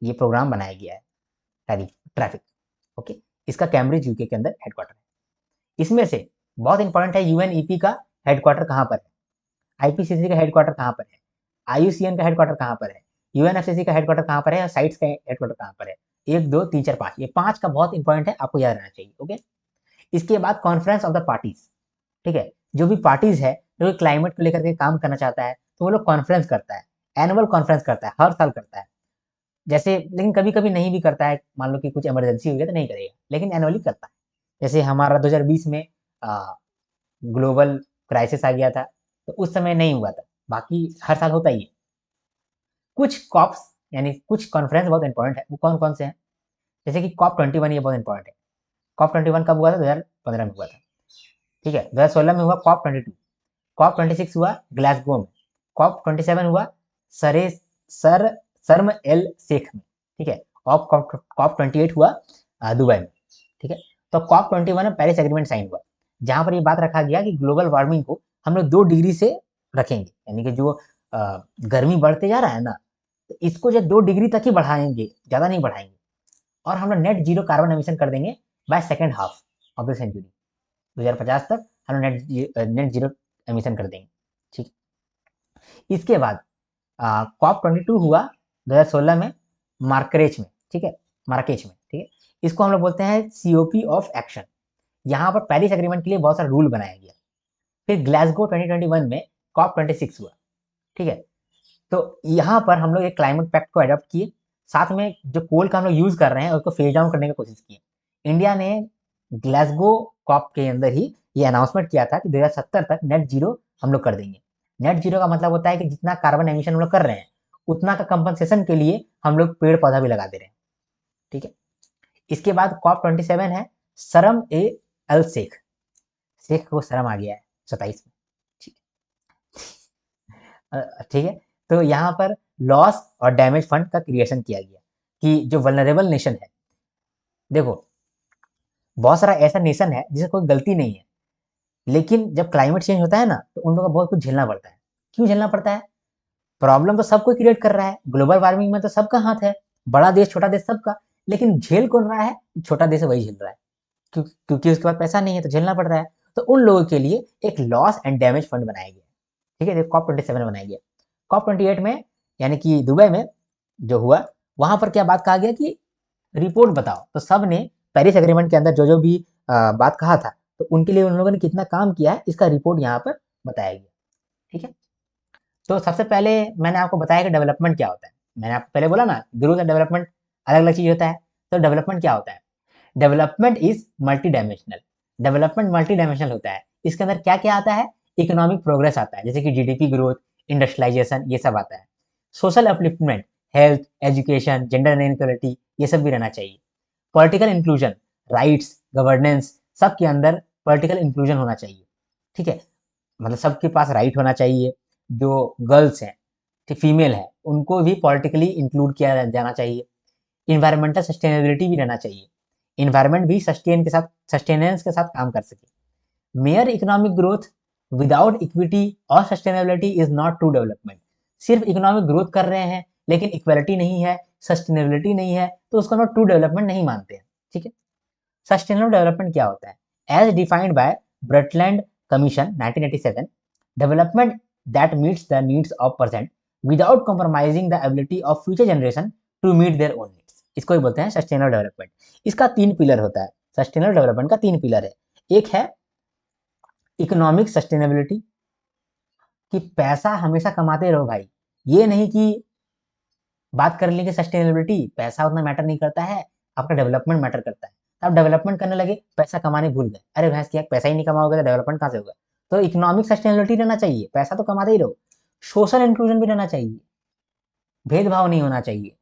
ये प्रोग्राम बनाया गया है, ट्रैफिक। ओके, इसका कैम्ब्रिज यूके के अंदर हेडक्वार्टर है। इसमें से बहुत इंपॉर्टेंट है, यूएनईपी का हेडक्वार्टर कहाँ पर है, आईपीसीसी का हेडक्वार्टर कहाँ पर है, आईयूसीएन का हेडक्वार्टर कहाँ पर है, यूएनएफसीसी का हेडक्वार्टर कहाँ पर है, और साइट्स का हेडक्वार्टर कहाँ पर है? 1 2 3 4 5, ये 5 का बहुत इंपॉर्टेंट है, आपको याद रहना चाहिए। ओके, इसके बाद कॉन्फ्रेंस ऑफ द पार्टीज, ठीक है। जो भी पार्टीज है जो क्लाइमेट को लेकर के काम करना चाहता है तो वो लोग कॉन्फ्रेंस करता है, एनुअल कॉन्फ्रेंस करता है, हर साल करता है। जैसे लेकिन कभी कभी नहीं भी करता है, मान लो कि कुछ इमरजेंसी हो गया तो नहीं करेगा, लेकिन एनुअली करता है। जैसे हमारा 2020 में ग्लोबल क्राइसिस आ गया था, तो उस समय नहीं हुआ था, बाकी हर साल होता ही है। कुछ कॉप्स यानी कुछ कॉन्फ्रेंस बहुत इंपॉर्टेंट है, वो कौन कौन से हैं? जैसे कि COP21, ये बहुत इंपॉर्टेंट है। COP21 कब हुआ था? 2015 में हुआ था, ठीक है। 2016 में हुआ COP22, COP26 हुआ ग्लासगो में, COP27 हुआ सरे सर शर्म एल शेख में, ठीक है। और COP28 हुआ दुबई में, ठीक है। तो COP21 में पेरिस एग्रीमेंट साइन हुआ, जहां पर ये बात रखा गया कि ग्लोबल वार्मिंग को हम लोग 2 डिग्री से रखेंगे, यानी कि जो गर्मी बढ़ते जा रहा है ना, तो इसको जो 2 डिग्री तक ही बढ़ाएंगे, ज्यादा नहीं बढ़ाएंगे, और हम लोग नेट जीरो कार्बन एमिशन कर देंगे by second half of the century. 2050 तक हम लोग नेट जीरो एमिशन कर देंगे, ठीक। इसके बाद COP22 हुआ 2016 में मार्करेच में, ठीक है, मार्केच में, ठीक है। इसको हम लोग बोलते हैं COP ऑफ एक्शन। यहाँ पर पेरिस एग्रीमेंट के लिए बहुत सारा रूल बनाया गया। फिर ग्लासगो 2021 में COP26 हुआ, ठीक है। तो यहाँ पर हम लोग एक क्लाइमेट पैक्ट को अडॉप्ट किए, साथ में जो कोल का हम लोग यूज कर रहे हैं उसको फेज डाउन करने की कोशिश की। इंडिया ने ग्लासगो कॉप के अंदर ही ये अनाउंसमेंट किया था कि 2070 तक नेट जीरो हम लोग कर देंगे। नेट जीरो का मतलब होता है कि जितना कार्बन एमिशन हम लोग कर रहे हैं उतना का कंपनसेशन के लिए हम लोग पेड़ पौधा भी लगा दे रहे हैं। ठीक है, इसके बाद कॉप 27 है शर्म ए अल शेख। शेख को शर्म आ गया है 27 में। ठीक है, तो यहाँ पर लॉस और डैमेज फंड का क्रिएशन किया गया कि जो वल्नरेबल नेशन है, देखो बहुत सारा ऐसा नेशन है जिसका कोई गलती नहीं है, लेकिन जब क्लाइमेट चेंज होता है ना तो उन लोगों को बहुत कुछ झेलना पड़ता है। क्यों झेलना पड़ता है? प्रॉब्लम तो सबको क्रिएट कर रहा है, ग्लोबल वार्मिंग में तो सबका हाथ है, बड़ा देश छोटा देश सबका, लेकिन झेल कौन रहा है? छोटा देश वही झेल रहा है, क्योंकि उसके पास पैसा नहीं है तो झेलना पड़ रहा है। तो उन लोगों के लिए एक लॉस एंड डैमेज फंड बनाया गया। ठीक है, कॉप 27 बनाया गया। कॉप 28 में यानी कि दुबई में जो हुआ, वहां पर क्या बात कहा गया कि रिपोर्ट बताओ। तो सब ने पेरिस एग्रीमेंट के अंदर जो जो भी बात कहा था तो उनके लिए उन लोगों ने कितना काम किया है इसका रिपोर्ट यहाँ पर बताया गया। ठीक है, तो सबसे पहले मैंने आपको बताया कि डेवलपमेंट क्या होता है। मैंने आपको पहले बोला ना ग्रोथ एंड डेवलपमेंट अलग अलग चीज होता है। तो डेवलपमेंट क्या होता है? Development is multi dimensional. Development multi dimensional होता है। इसके अंदर क्या क्या आता है? इकोनॉमिक प्रोग्रेस आता है, जैसे कि जीडीपी ग्रोथ, इंडस्ट्रियलाइजेशन, ये सब आता है। Social upliftment, health, education, gender inequality, ये सब भी रहना चाहिए। पॉलिटिकल इंक्लूजन, राइट्स, गवर्नेंस, सबके अंदर पॉलिटिकल इंक्लूजन होना चाहिए। ठीक है, मतलब सबके पास राइट होना चाहिए। जो गर्ल्स हैं, ठीक फीमेल है, उनको भी पॉलिटिकली इंक्लूड किया जाना चाहिए। इन्वायरमेंटल सस्टेनेबिलिटी भी रहना चाहिए, इन्वायरमेंट भी सस्टेनेंस के साथ काम कर सके। Mere economic growth without equity और sustainability is not true development. सिर्फ इकोनॉमिक ग्रोथ कर रहे हैं लेकिन इक्वलिटी नहीं है, सस्टेनेबिलिटी नहीं है, तो उसको हम ट्रू डेवलपमेंट नहीं मानते हैं। ठीक है, सस्टेनेबल डेवलपमेंट क्या होता है? As defined by Brundtland commission 1987, development that meets the needs of person without compromising the ability of future generation to meet their own needs. इसको ही बोलते हैं सस्टेनेबल डेवलपमेंट। इसका 3 पिलर होता है। सस्टेनेबल डेवलपमेंट का 3 पिलर है। एक है इकोनॉमिक सस्टेनेबिलिटी, कि पैसा हमेशा कमाते रहो भाई, ये नहीं कि बात कर लेंगे सस्टेनेबिलिटी, पैसा उतना मैटर नहीं करता है, आपका डेवलपमेंट मैटर करता है। आप डेवलपमेंट करने लगे, पैसा कमाने भूल गए, अरे भैंस क्या पैसा ही नहीं कमाओगे तो डेवलपमेंट कहाँ से होगा? तो इकोनॉमिक सस्टेनेबिलिटी रहना चाहिए, पैसा तो कमाते ही रहो। सोशल इंक्लूजन भी रहना चाहिए, भेदभाव नहीं होना चाहिए,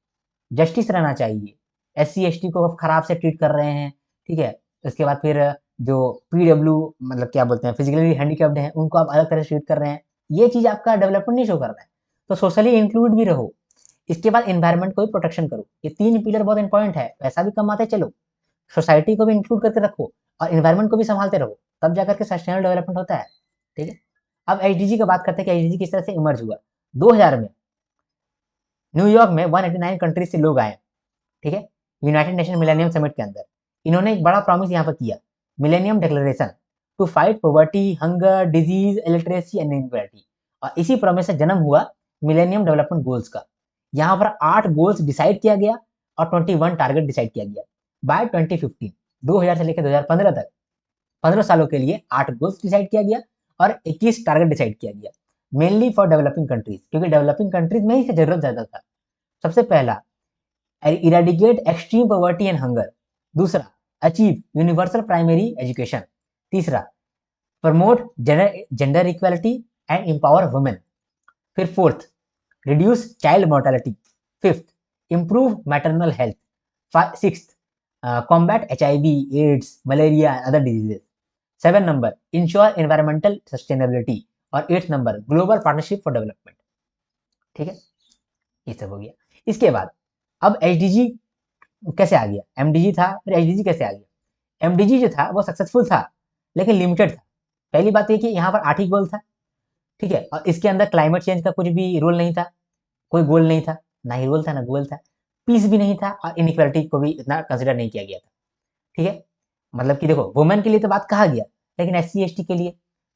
जस्टिस रहना चाहिए। SC ST को खराब से ट्रीट कर रहे हैं, ठीक है, उसके बाद फिर जो PW मतलब क्या बोलते हैं फिजिकली हैंडीकैप्ड हैं उनको आप अलग तरह से ट्रीट कर रहे हैं, ये चीज आपका डेवलपमेंट नहीं शो कर रहा है। तो सोशली इंक्लूड भी रहो। इसके बाद एनवायरमेंट को भी प्रोटेक्शन करो। ये 3 पिलर बहुत इंपॉर्टेंट है। पैसा भी कमाते चलो, सोसाइटी को भी इंक्लूड करके रखो और एनवायरमेंट को भी संभालते रहो, तब जाकर के सस्टेनेबल डेवलपमेंट होता है। ठीक है, अब HDG का बात करते हैं कि HDG किस तरह से इमर्ज हुआ। 2000 में न्यूयॉर्क में 189 कंट्रीज से लोग आए, ठीक है, यूनाइटेड नेशन मिलेनियम समिट के अंदर। इन्होंने एक बड़ा प्रॉमिस यहाँ पर किया, millennium declaration to fight poverty, hunger, disease, illiteracy and inequality. और इसी प्रॉमिस से जन्म हुआ मिलेनियम डेवलपमेंट गोल्स का। यहाँ पर 8 गोल्स डिसाइड किया गया और 21 टारगेट डिसाइड किया गया बाय 2015। 2000 से लेकर 2015 तक 15 सालों के लिए 8 गोल्स डिसाइड किया गया और 21 टारगेट डिसाइड किया गया, मेनली फॉर डेवलपिंग कंट्रीज, क्योंकि डेवलपिंग कंट्रीज में ही जरूरत ज्यादा था। सबसे पहला, eradicate extreme poverty and hunger. दूसरा, अचीव यूनिवर्सल प्राइमरी एजुकेशन। तीसरा, promote gender equality and empower women. फिर fourth, reduce child mortality. Fifth, improve maternal health. Sixth, combat HIV, AIDS, malaria and other diseases. 7 number, ensure environmental sustainability. और 8th number, global partnership for development. ठीक है, ये सब हो गया। इसके बाद अब HDG कैसे आ गया? MDG था, फिर HDG कैसे आ गया? MDG जो था वो सक्सेसफुल था लेकिन लिमिटेड था। पहली बात ये कि यहाँ पर 8 ही गोल था, ठीक है, और इसके अंदर क्लाइमेट चेंज का कुछ भी रोल नहीं था, कोई गोल नहीं था, ना ही रोल था ना गोल था। पीस भी नहीं था और इनइक्वालिटी को भी इतना कंसिडर नहीं किया गया था। ठीक है, मतलब कि देखो वुमेन के लिए तो बात कहा गया लेकिन SC ST के लिए,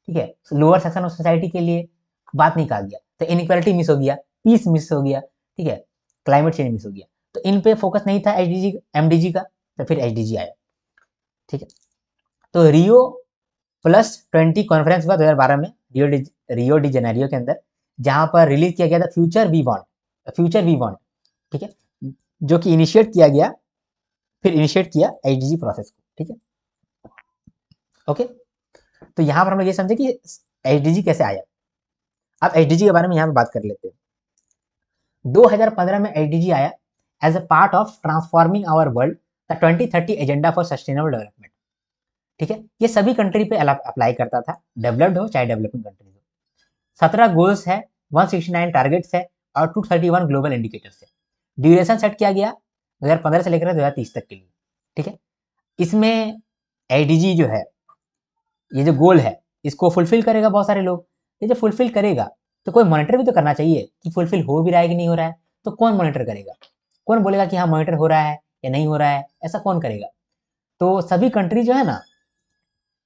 ठीक है, लोअर सेक्शन ऑफ सोसाइटी के लिए बात नहीं कहा गया, तो इनइक्वालिटी मिस हो गया, पीस मिस हो गया, ठीक है, क्लाइमेट चेंज मिस हो गया। तो इन पे फोकस नहीं था HDG MDG का, तो फिर HDG आया। ठीक है, तो Rio+20 कॉन्फ्रेंस हुआ 2012 में रियो डी जेनेरियो के अंदर, जहां पर रिलीज किया गया था फ्यूचर वी वांट। ठीक है, जो कि इनिशिएट किया गया, फिर इनिशिएट किया एचडीजी प्रोसेस को। ठीक है, ओके। तो यहाँ पर हम लोग ये समझे कि एचडीजी कैसे आया। अब एचडीजी के बारे में यहाँ पे बात कर लेते हैं। 2015 में एचडीजी आया as a part of transforming our world the 2030 agenda for sustainable development. ठीक है, ये सभी कंट्री पे अप्लाई करता था, डेवलप्ड हो चाहे डेवलपिंग कंट्री हो। 17 गोल्स है, 169 टारगेट्स है और 231 ग्लोबल इंडिकेटर्स है। ड्यूरेशन सेट किया गया 2015 से लेकर 2030 तक के लिए। ठीक है, इसमें एडीजी जो है, ये जो गोल है, इसको फुलफिल करेगा बहुत सारे लोग। ये जो फुलफिल करेगा तो कोई मॉनिटर भी तो करना चाहिए कि फुलफिल हो भी रहा है कि नहीं हो रहा है। तो कौन मॉनिटर करेगा, कौन बोलेगा कि हाँ मॉनिटर हो रहा है या नहीं हो रहा है, ऐसा कौन करेगा। तो सभी कंट्री जो है ना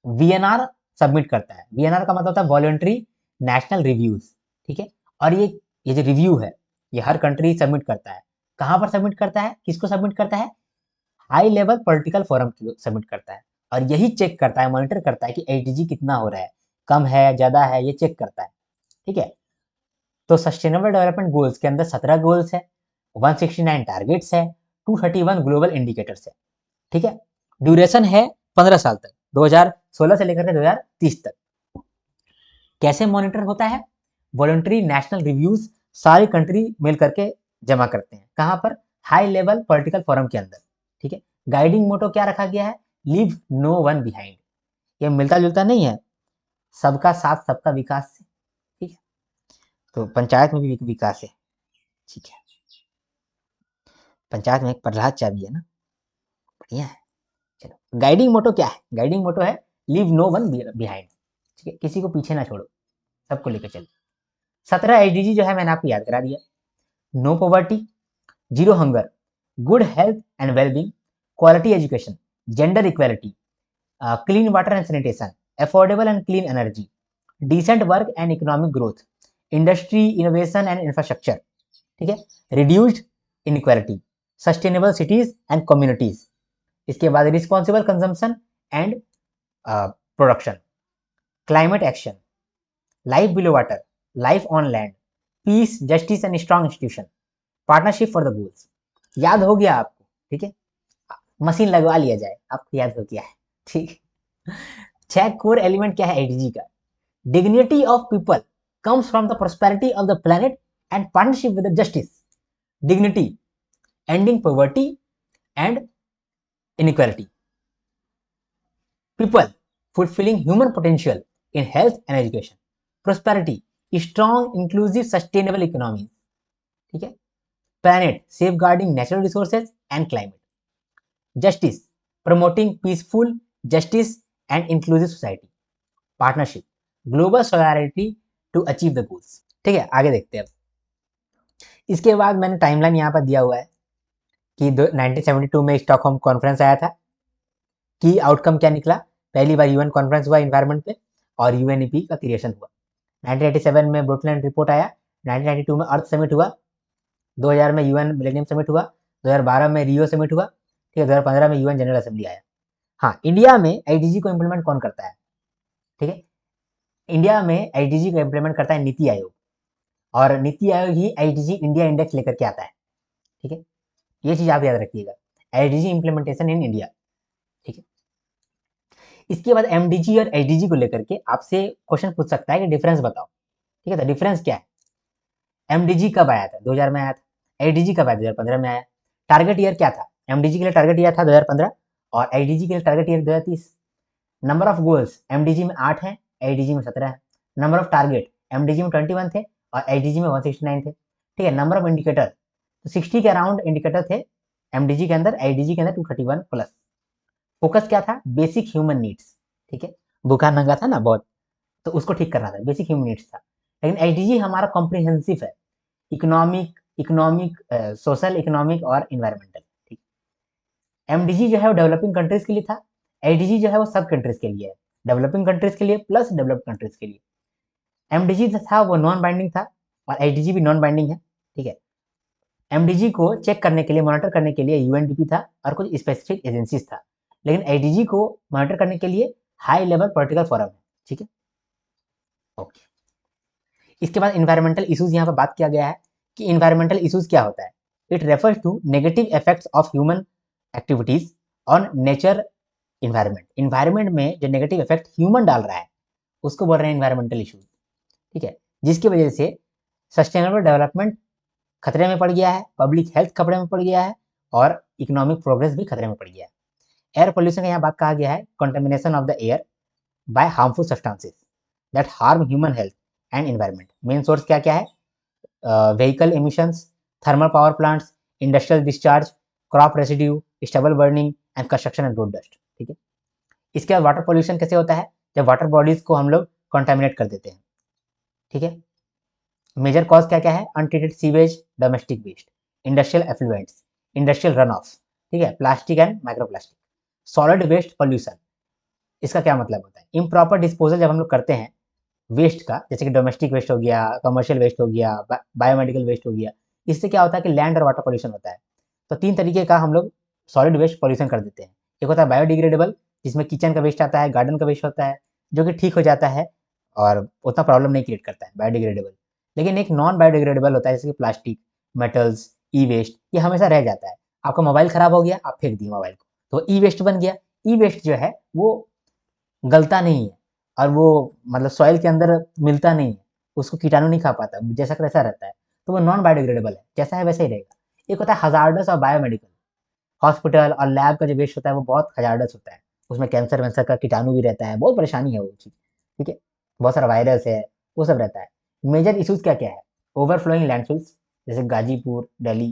वीएनआर सबमिट करता है। वीएनआर का मतलब होता है वॉलंटरी नेशनल रिव्यूज। ठीक है, और ये जो रिव्यू है ये हर कंट्री सबमिट करता है। कहाँ पर सबमिट करता है, किसको सबमिट करता है, हाई लेवल पॉलिटिकल फोरम को सबमिट करता है। और यही चेक करता है, मॉनिटर करता है कि एचडीजी कितना हो रहा है, कम है ज्यादा है, ये चेक करता है। ठीक है, तो सस्टेनेबल डेवलपमेंट गोल्स के अंदर 17 गोल्स है, 169 टारगेट्स है, 231 ग्लोबल इंडिकेटर्स है। ठीक है, ड्यूरेशन है 15 साल तक, 2016 से लेकर 2030 तक। कैसे मॉनिटर होता है, वॉलंटरी नेशनल रिव्यूज सारी कंट्री मिल करके जमा करते हैं। कहां पर, हाई लेवल पॉलिटिकल फोरम के अंदर। ठीक है, गाइडिंग मोटो क्या रखा गया है, लीव नो वन बिहाइंड। ये मिलता जुलता नहीं है, सबका साथ सबका विकास से। ठीक है, तो पंचायत में भी विकास है। ठीक है, पंचायत में एक प्रहलाद चा भी है ना, बढ़िया है। चलो, गाइडिंग मोटो क्या है, गाइडिंग मोटो है लीव नो वन बिहाइंड। ठीक है, किसी को पीछे ना छोड़ो, सबको लेकर चलो। 17 एचडीजी जो है मैंने आपको याद करा दिया। No poverty, zero hunger, good health and wellbeing, quality education, gender equality, clean water and sanitation, affordable and clean energy, decent work and economic growth, industry innovation and infrastructure. ठीक है, reduced inequality, sustainable cities and communities. इसके बाद responsible consumption and production, climate action, life below water, life on land, peace justice and strong institution, partnership for the goals. याद हो गया आपको। ठीक है, मशीन लगवा लिया जाए, आपको याद हो गया है। ठीक, 6 कोर एलिमेंट क्या है एडीजी का, dignity of people comes from the prosperity of the planet and partnership with justice, dignity, ending poverty and inequality, people fulfilling human potential in health and education, prosperity, strong inclusive sustainable economies. ठीक है, planet, safeguarding natural resources and climate, justice, promoting peaceful justice and inclusive society, partnership, global solidarity to achieve the goals. ठीक है, आगे देखते हैं। अब इसके बाद मैंने टाइमलाइन यहाँ पर दिया हुआ है कि 1972 में स्टॉकहोम कॉन्फ्रेंस आया था, की आउटकम क्या निकला, पहली बार यूएन कॉन्फ्रेंस हुआ इन्वायरमेंट पे और यूएनईपी का क्रिएशन हुआ। 1987 में ब्रुकलिन रिपोर्ट आया, 1992 में अर्थ समिट हुआ, 2000 में यूएन मिलेनियम समिट हुआ, 2012 में रियो समिट हुआ। ठीक है, 2015 में यूएन जनरल असेंबली आया। हाँ, इंडिया में आईडीजी को इम्प्लीमेंट कौन करता है, ठीक है, इंडिया में आईडीजी को इम्प्लीमेंट करता है नीति आयोग, और नीति आयोग ही आईडीजी इंडिया इंडेक्स लेकर के आता है। ठीक है, ये चीज आप याद रखिएगा, आईडीजी इम्प्लीमेंटेशन इन इंडिया। ठीक है, इसके बाद एमडीजी और आईडीजी को लेकर के आपसे क्वेश्चन पूछ सकता है कि डिफरेंस बताओ। ठीक है, तो डिफरेंस क्या है, एमडीजी कब आया था, 2000 में आया था, आईडीजी कब आया, 2015 में आया। टारगेट ईयर क्या था, एमडीजी के लिए टारगेट ईयर था 2015 और आईडीजी के लिए target year 2030। Number of goals MDG में 8 है, आईडीजी में 17 है। नंबर ऑफ टारगेट एमडीजी में 21 थे और आईडीजी में 169 थे। ठीक है, नंबर ऑफ इंडिकेटर तो 60 के अराउंड इंडिकेटर थे एमडीजी के अंदर, आईडीजी के अंदर 231 प्लस। फोकस क्या था, बेसिक ह्यूमन नीड्स। ठीक है, भूखा नंगा था ना बहुत, तो उसको ठीक करना था, बेसिक ह्यूमन नीड्स था। लेकिन एचडीजी हमारा कॉम्प्रिहेंसिव है, इकोनॉमिक सोशल इकोनॉमिक और इन्वायरमेंटल। ठीक, एमडीजी जो है वो डेवलपिंग कंट्रीज के लिए था, एडीजी जो है वो सब कंट्रीज के लिए है, डेवलपिंग कंट्रीज के लिए प्लस डेवलप्ड कंट्रीज के लिए। एमडीजी था वो नॉन बाइंडिंग था और एचडीजी भी नॉन बाइंडिंग है। ठीक है, एमडीजी को चेक करने के लिए, मॉनिटर करने के लिए यूएनडीपी था और कुछ स्पेसिफिक एजेंसीज था, लेकिन एडीजी को मॉनिटर करने के लिए हाई लेवल पॉलिटिकल फोरम है। ठीक है, ओके। इसके बाद इन्वायरमेंटल इश्यूज यहाँ पर बात किया गया है कि इन्वायरमेंटल इश्यूज क्या होता है। It refers to negative effects of human activities on nature environment. Environment में जो नेगेटिव इफेक्ट ह्यूमन डाल रहा है उसको बोल रहे हैं इन्वायरमेंटल इशूज, ठीक है, जिसकी वजह से सस्टेनेबल डेवलपमेंट खतरे में पड़ गया है, पब्लिक हेल्थ खतरे में पड़ गया है और इकोनॉमिक प्रोग्रेस भी खतरे में पड़ गया है। एयर पोल्यूशन का यहाँ बात कहा गया है contamination of the air by harmful substances that harm human health and environment. Main source क्या क्या है? Vehicle emissions, thermal power plants, industrial discharge, crop residue, stubble burning and construction and road dust, ठीक है। इसके बाद वाटर पोल्यूशन कैसे होता है? जब वाटर बॉडीज को हम लोग कंटामिनेट कर देते हैं, ठीक है। मेजर कॉज क्या क्या है? Untreated sewage, domestic waste, industrial effluents, industrial runoff, ठीक है, plastic and microplastic. Solid waste pollution, इसका क्या मतलब होता है? इम्प्रॉपर डिस्पोजल जब हम लोग करते हैं वेस्ट का, जैसे कि डोमेस्टिक वेस्ट हो गया, कमर्शियल वेस्ट हो गया, बायोमेडिकल वेस्ट हो गया, इससे क्या होता है कि लैंड और वाटर पोल्यूशन होता है। तो 3 तरीके का हम लोग सॉलिड वेस्ट पोल्यूशन कर देते हैं। एक होता है बायोडिग्रेडेबल, जिसमें किचन का वेस्ट आता है, गार्डन का वेस्ट होता है, जो कि ठीक हो जाता है और उतना प्रॉब्लम नहीं क्रिएट करता है, बायोडिग्रेडेबल। लेकिन एक नॉन बायोडिग्रेडेबल होता है, जैसे कि प्लास्टिक, मेटल्स, ई वेस्ट, ये हमेशा रह जाता है। आपका मोबाइल खराब हो गया, आप फेंक दिए मोबाइल को, तो ई वेस्ट बन गया। ई वेस्ट जो है वो गलता नहीं है और वो मतलब सॉइल के अंदर मिलता नहीं है, उसको कीटाणु नहीं खा पाता, जैसा का तैसा रहता है, तो वो नॉन बायोडिग्रेडेबल है, जैसा है वैसे ही रहेगा। एक होता है हजार्डस और बायोमेडिकल। हॉस्पिटल और लैब का जो वेस्ट होता है वो बहुत हजार्डस होता है, उसमें कैंसर वैंसर का कीटाणु भी रहता है, बहुत परेशानी है वो चीज़, ठीक है, बहुत सारा वायरस है, वो सब रहता है। मेजर इशूज़ क्या क्या है? ओवरफ्लोइंग लैंडफिल्स, जैसे गाजीपुर, दिल्ली,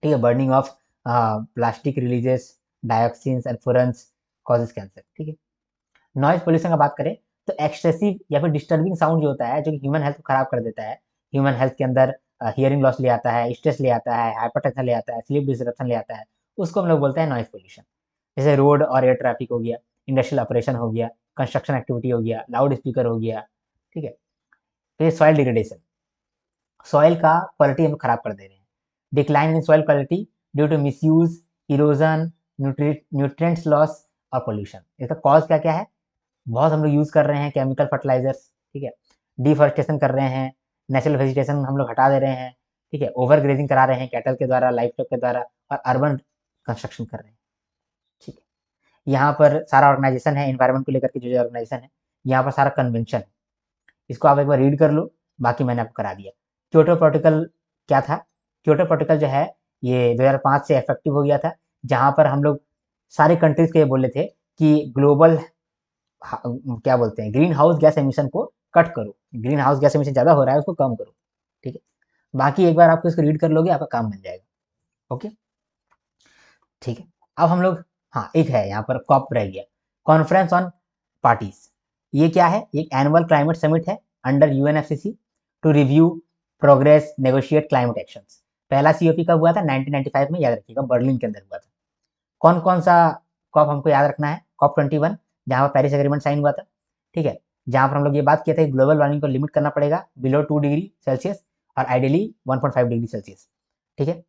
ठीक है, burning of plastic releases, dioxins and furans causes cancer, ठीक है। नॉइज पोल्यूशन का बात करें तो एक्सेसिव या फिर डिस्टर्बिंग साउंड जो होता है, जो कि ह्यूमन हेल्थ को खराब कर देता है, ह्यूमन हेल्थ के अंदर हियरिंग लॉस ले आता है, स्ट्रेस ले आता है, हाइपरटेंशन ले आता है, स्लीप डिसरप्शन ले आता है, उसको हम लोग बोलते हैं नॉइज पोल्यूशन। जैसे रोड और एयर ट्रैफिक हो गया, इंडस्ट्रियल ऑपरेशन हो गया, कंस्ट्रक्शन एक्टिविटी हो गया, लाउड स्पीकर हो गया, ठीक है। फिर सॉइल डिग्रेडेशन, सॉइल का क्वालिटी हम खराब कर दे रहे हैं। Decline in soil quality due to misuse, erosion, nutrients loss और पोल्यूशन। इसका कॉज क्या क्या है? बहुत हम लोग यूज़ कर रहे हैं केमिकल फर्टिलाइजर्स, ठीक है, डिफॉरेस्टेशन कर रहे हैं, नेचुरल वेजिटेशन हम लोग हटा दे रहे हैं, ठीक है, ओवर ग्रेजिंग करा रहे हैं कैटल के द्वारा, लाइफ स्टॉक के द्वारा, और अर्बन कंस्ट्रक्शन कर रहे हैं, ठीक है। यहाँ पर सारा ऑर्गेनाइजेशन है एनवायरनमेंट को लेकर के, जो ऑर्गेनाइजेशन है, यहाँ पर सारा कन्वेंशन है, इसको आप एक बार रीड कर लो, बाकी मैंने आपको करा दिया। क्योटो प्रोटोकॉल क्या था? क्योटो प्रोटोकॉल जो है ये 2005 से इफेक्टिव हो गया था, जहाँ पर हम लोग सारे कंट्रीज को ये बोले थे कि ग्लोबल क्या बोलते हैं, ग्रीन हाउस गैस एमिशन को कट करो, ग्रीन हाउस गैस एमिशन ज़्यादा हो रहा है उसको कम करो, ठीक है। बाकी एक बार आपको इसको रीड कर लोगे आपका काम बन जाएगा, ओके, ठीक है। अब हम लोग, हाँ एक है यहाँ पर कॉप रह गया, कॉन्फ्रेंस ऑन पार्टीज। ये क्या है? एक एनुअल क्लाइमेट समिट है under UNFCCC to review progress negotiate climate actions. पहला सीओपी कब हुआ था? 1995 में, याद रखिएगा, बर्लिन के अंदर हुआ था। कौन कौन सा कॉप हमको याद रखना है? कॉप 21, जहाँ पर पेरिस एग्रीमेंट साइन हुआ था, ठीक है, जहाँ पर हम लोग ये बात किए थे कि ग्लोबल वार्मिंग को लिमिट करना पड़ेगा बिलो 2 डिग्री सेल्सियस और आइडियली 1.5 डिग्री सेल्सियस, ठीक है।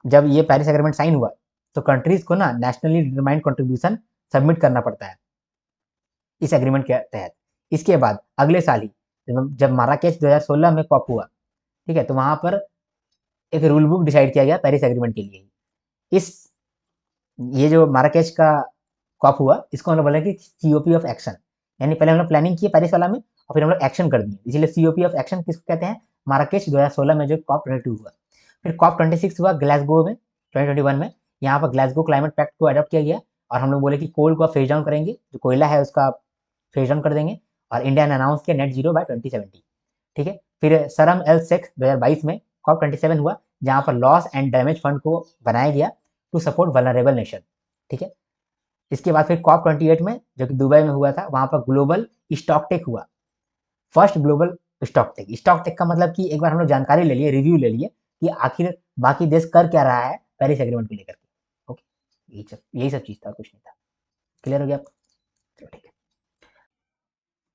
जब ये पेरिस एग्रीमेंट साइन हुआ तो कंट्रीज को ना नेशनली डिटरमाइंड कंट्रीब्यूशन सबमिट करना पड़ता है इस एग्रीमेंट के तहत। इसके बाद अगले साल ही जब माराकेच 2016 में कॉप हुआ, ठीक है, तो वहां पर एक रूल बुक डिसाइड किया गया पेरिस एग्रीमेंट के लिए। इस ये जो माराकेच का कॉप हुआ, इसको हम लोग बोले कि सीओपी ऑफ एक्शन, यानी पहले हम लोग प्लानिंग किए पेरिस वाला में और फिर हम लोग एक्शन कर दिए, इसीलिए सीओपी ऑफ एक्शन किसको कहते हैं? माराकेच 2016 में जो कॉप 22 हुआ। फिर कॉप 26 हुआ ग्लासगो में 2021 में, यहाँ पर ग्लासगो क्लाइमेट पैक्ट को अडॉप्ट किया गया और हम लोग बोले कि कोल को फेज डाउन करेंगे, जो कोयला है उसका फेज डाउन कर देंगे, और इंडिया ने अनाउंस किया नेट जीरो बाय 2070, ठीक है। फिर सरम एल सेक 2022 में कॉप 27 हुआ, जहाँ पर लॉस एंड डैमेज फंड को बनाया गया टू सपोर्ट वल्नरेबल नेशन, ठीक है। इसके बाद फिर कॉप 28 में, जो कि दुबई में हुआ था, वहां पर ग्लोबल स्टॉक टेक हुआ, first global stock take. Stock take का मतलब कि एक बार हम लोग जानकारी ले लिए, रिव्यू ले लिए कि आखिर बाकी देश कर क्या रहा है पेरिस एग्रीमेंट को लेकर के, ओके, यही सब चीज था, कुछ नहीं था। क्लियर हो गया आपको? चलो ठीक है,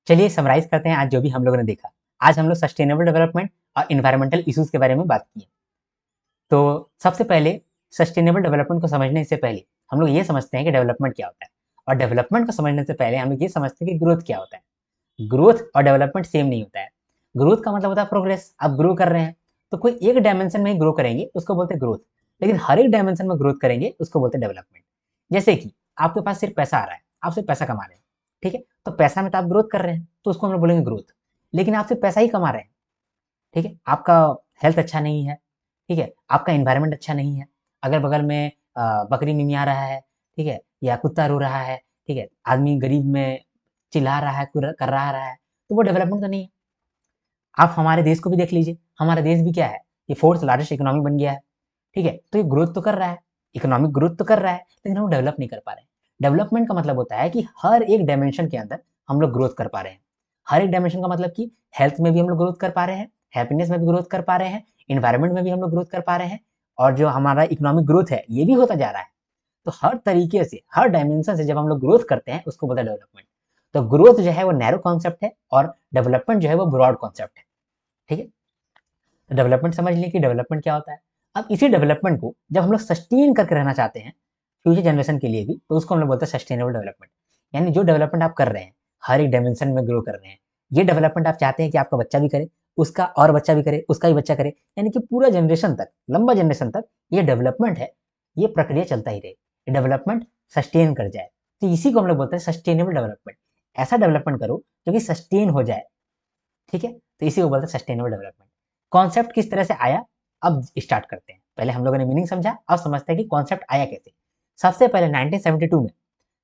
चलिए समराइज करते हैं आज जो भी हम लोगों ने देखा। आज हम लोग सस्टेनेबल डेवलपमेंट और इन्वायरमेंटल इश्यूज के बारे में बात की। तो सबसे पहले सस्टेनेबल डेवलपमेंट को समझने से पहले हम लोग ये समझते हैं कि डेवलपमेंट क्या होता है, और डेवलपमेंट को समझने से पहले हम लोग ये समझते हैं कि ग्रोथ क्या होता है। ग्रोथ और डेवलपमेंट सेम नहीं होता है। ग्रोथ का मतलब होता है प्रोग्रेस, आप ग्रो कर रहे हैं, तो कोई एक डायमेंशन में ही ग्रो करेंगे उसको बोलते हैं ग्रोथ, लेकिन हर एक डायमेंशन में ग्रोथ करेंगे उसको बोलते हैं डेवलपमेंट। जैसे कि आपके पास सिर्फ पैसा आ रहा है, आप सिर्फ पैसा कमा रहे हैं, ठीक है, तो पैसा में तो आप ग्रोथ कर रहे हैं तो उसको हम लोग बोलेंगे ग्रोथ। लेकिन आप सिर्फ पैसा ही कमा रहे हैं, ठीक है, आपका हेल्थ अच्छा नहीं है, ठीक है, आपका इन्वायरमेंट अच्छा नहीं है, अगल बगल में बकरी मिमिया रहा है, ठीक है, या कुत्ता रो रहा है, ठीक है, आदमी गरीब में चिल्ला रहा है, कर रहा है, तो वो डेवलपमेंट तो नहीं है। आप हमारे देश को भी देख लीजिए, हमारा देश भी क्या है, ये फोर्थ लार्जेस्ट इकोनॉमी बन गया है, ठीक है, तो ये ग्रोथ तो कर रहा है, इकोनॉमिक ग्रोथ तो कर रहा है, लेकिन हम डेवलप नहीं कर पा रहे हैं। डेवलपमेंट का मतलब होता है कि हर एक डायमेंशन के अंदर हम लोग ग्रोथ कर पा रहे हैं। हर एक डायमेंशन का मतलब कि हेल्थ में भी हम लोग ग्रोथ कर पा रहे हैं, हैप्पीनेस में भी ग्रोथ कर पा रहे हैं, इन्वायरमेंट में भी हम लोग ग्रोथ कर पा रहे हैं, और जो हमारा इकोनॉमिक ग्रोथ है ये भी होता जा रहा है। तो हर तरीके से, हर डायमेंशन से जब हम लोग ग्रोथ करते हैं उसको बोलते हैं डेवलपमेंट। तो ग्रोथ जो है वो नैरो कॉन्सेप्ट है और डेवलपमेंट जो है वो ब्रॉड कॉन्सेप्ट है, ठीक है। तो डेवलपमेंट समझ लिए कि डेवलपमेंट क्या होता है। अब इसी डेवलपमेंट को जब हम लोग सस्टेन करके रहना चाहते हैं फ्यूचर जनरेशन के लिए भी, तो उसको हम लोग बोलते हैं सस्टेनेबल डेवलपमेंट। यानी जो डेवलपमेंट आप कर रहे हैं, हर एक डायमेंशन में ग्रो कर रहे हैं, ये डेवलपमेंट आप चाहते हैं कि आपका बच्चा भी करे, उसका और बच्चा भी करे, उसका भी बच्चा करे, यानी कि पूरा जनरेशन तक, लंबा जनरेशन तक ये डेवलपमेंट है, ये प्रक्रिया चलता ही रहे, डेवलपमेंट सस्टेन कर जाए। तो इसी को हम लोग बोलते हैं सस्टेनेबल डेवलपमेंट। ऐसा डेवलपमेंट करो जो कि सस्टेन हो जाए, ठीक है, तो इसी को बोलते हैं सस्टेनेबल डेवलपमेंट। कॉन्सेप्ट किस तरह से आया, अब स्टार्ट करते हैं। पहले हम लोगों ने मीनिंग समझा, अब समझते हैं कि कॉन्सेप्ट आया कैसे। सबसे पहले 1972 में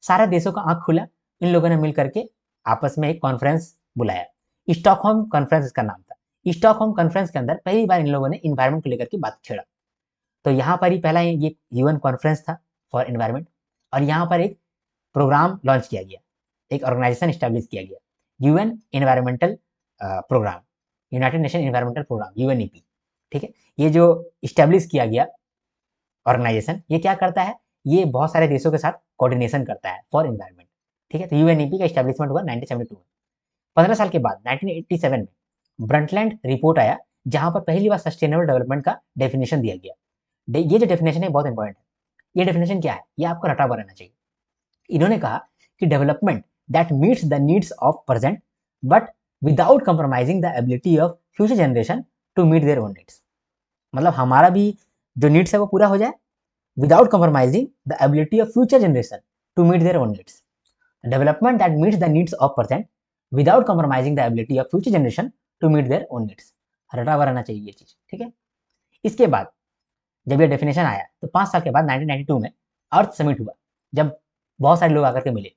सारे देशों का आंख खुला, इन लोगों ने मिल करके आपस में एक कॉन्फ्रेंस बुलाया, स्टॉकहोम कॉन्फ्रेंस इसका नाम था। स्टॉकहोम कॉन्फ्रेंस के अंदर पहली बार इन लोगों ने इन्वायरमेंट को लेकर के बात छेड़ा। तो यहाँ पर ही पहला ये यूएन कॉन्फ्रेंस था फॉर एनवायरमेंट, और यहाँ पर एक प्रोग्राम लॉन्च किया गया, एक ऑर्गेनाइजेशन स्टैब्लिश किया गया, UN environmental programme, United Nations environmental programme, UNEP, ठीक है। ये जो स्टैब्लिश किया गया ऑर्गेनाइजेशन, ये क्या करता है, ये बहुत सारे देशों के साथ कोऑर्डिनेशन करता है फॉर एनवायरमेंट, ठीक है। तो यूएनईपी का स्टैब्लिशमेंट हुआ 1972 में। 15 साल के बाद 1987 में ब्रंटलैंड रिपोर्ट आया, जहां पर पहली बार सस्टेनेबल डेवलपमेंट का डेफिनेशन दिया गया। ये जो डेफिनेशन है बहुत इंपॉर्टेंट है। ये डेफिनेशन क्या है, ये आपको रटा हुआ रहना चाहिए। इन्होंने कहा कि development that meets the needs of present but without compromising the ability of future generation to meet their own needs. मतलब हमारा भी जो नीड्स है वो पूरा हो जाए without compromising the ability of future generation to meet their own needs. Development that meets the needs of present without compromising the ability of future generation to meet their own needs. रटा हुआ रहना चाहिए ये चीज, ठीक है। इसके बाद जब ये डेफिनेशन आया तो 5 साल के बाद 1992 में अर्थ समिट हुआ, जब बहुत सारे लोग आकर के मिले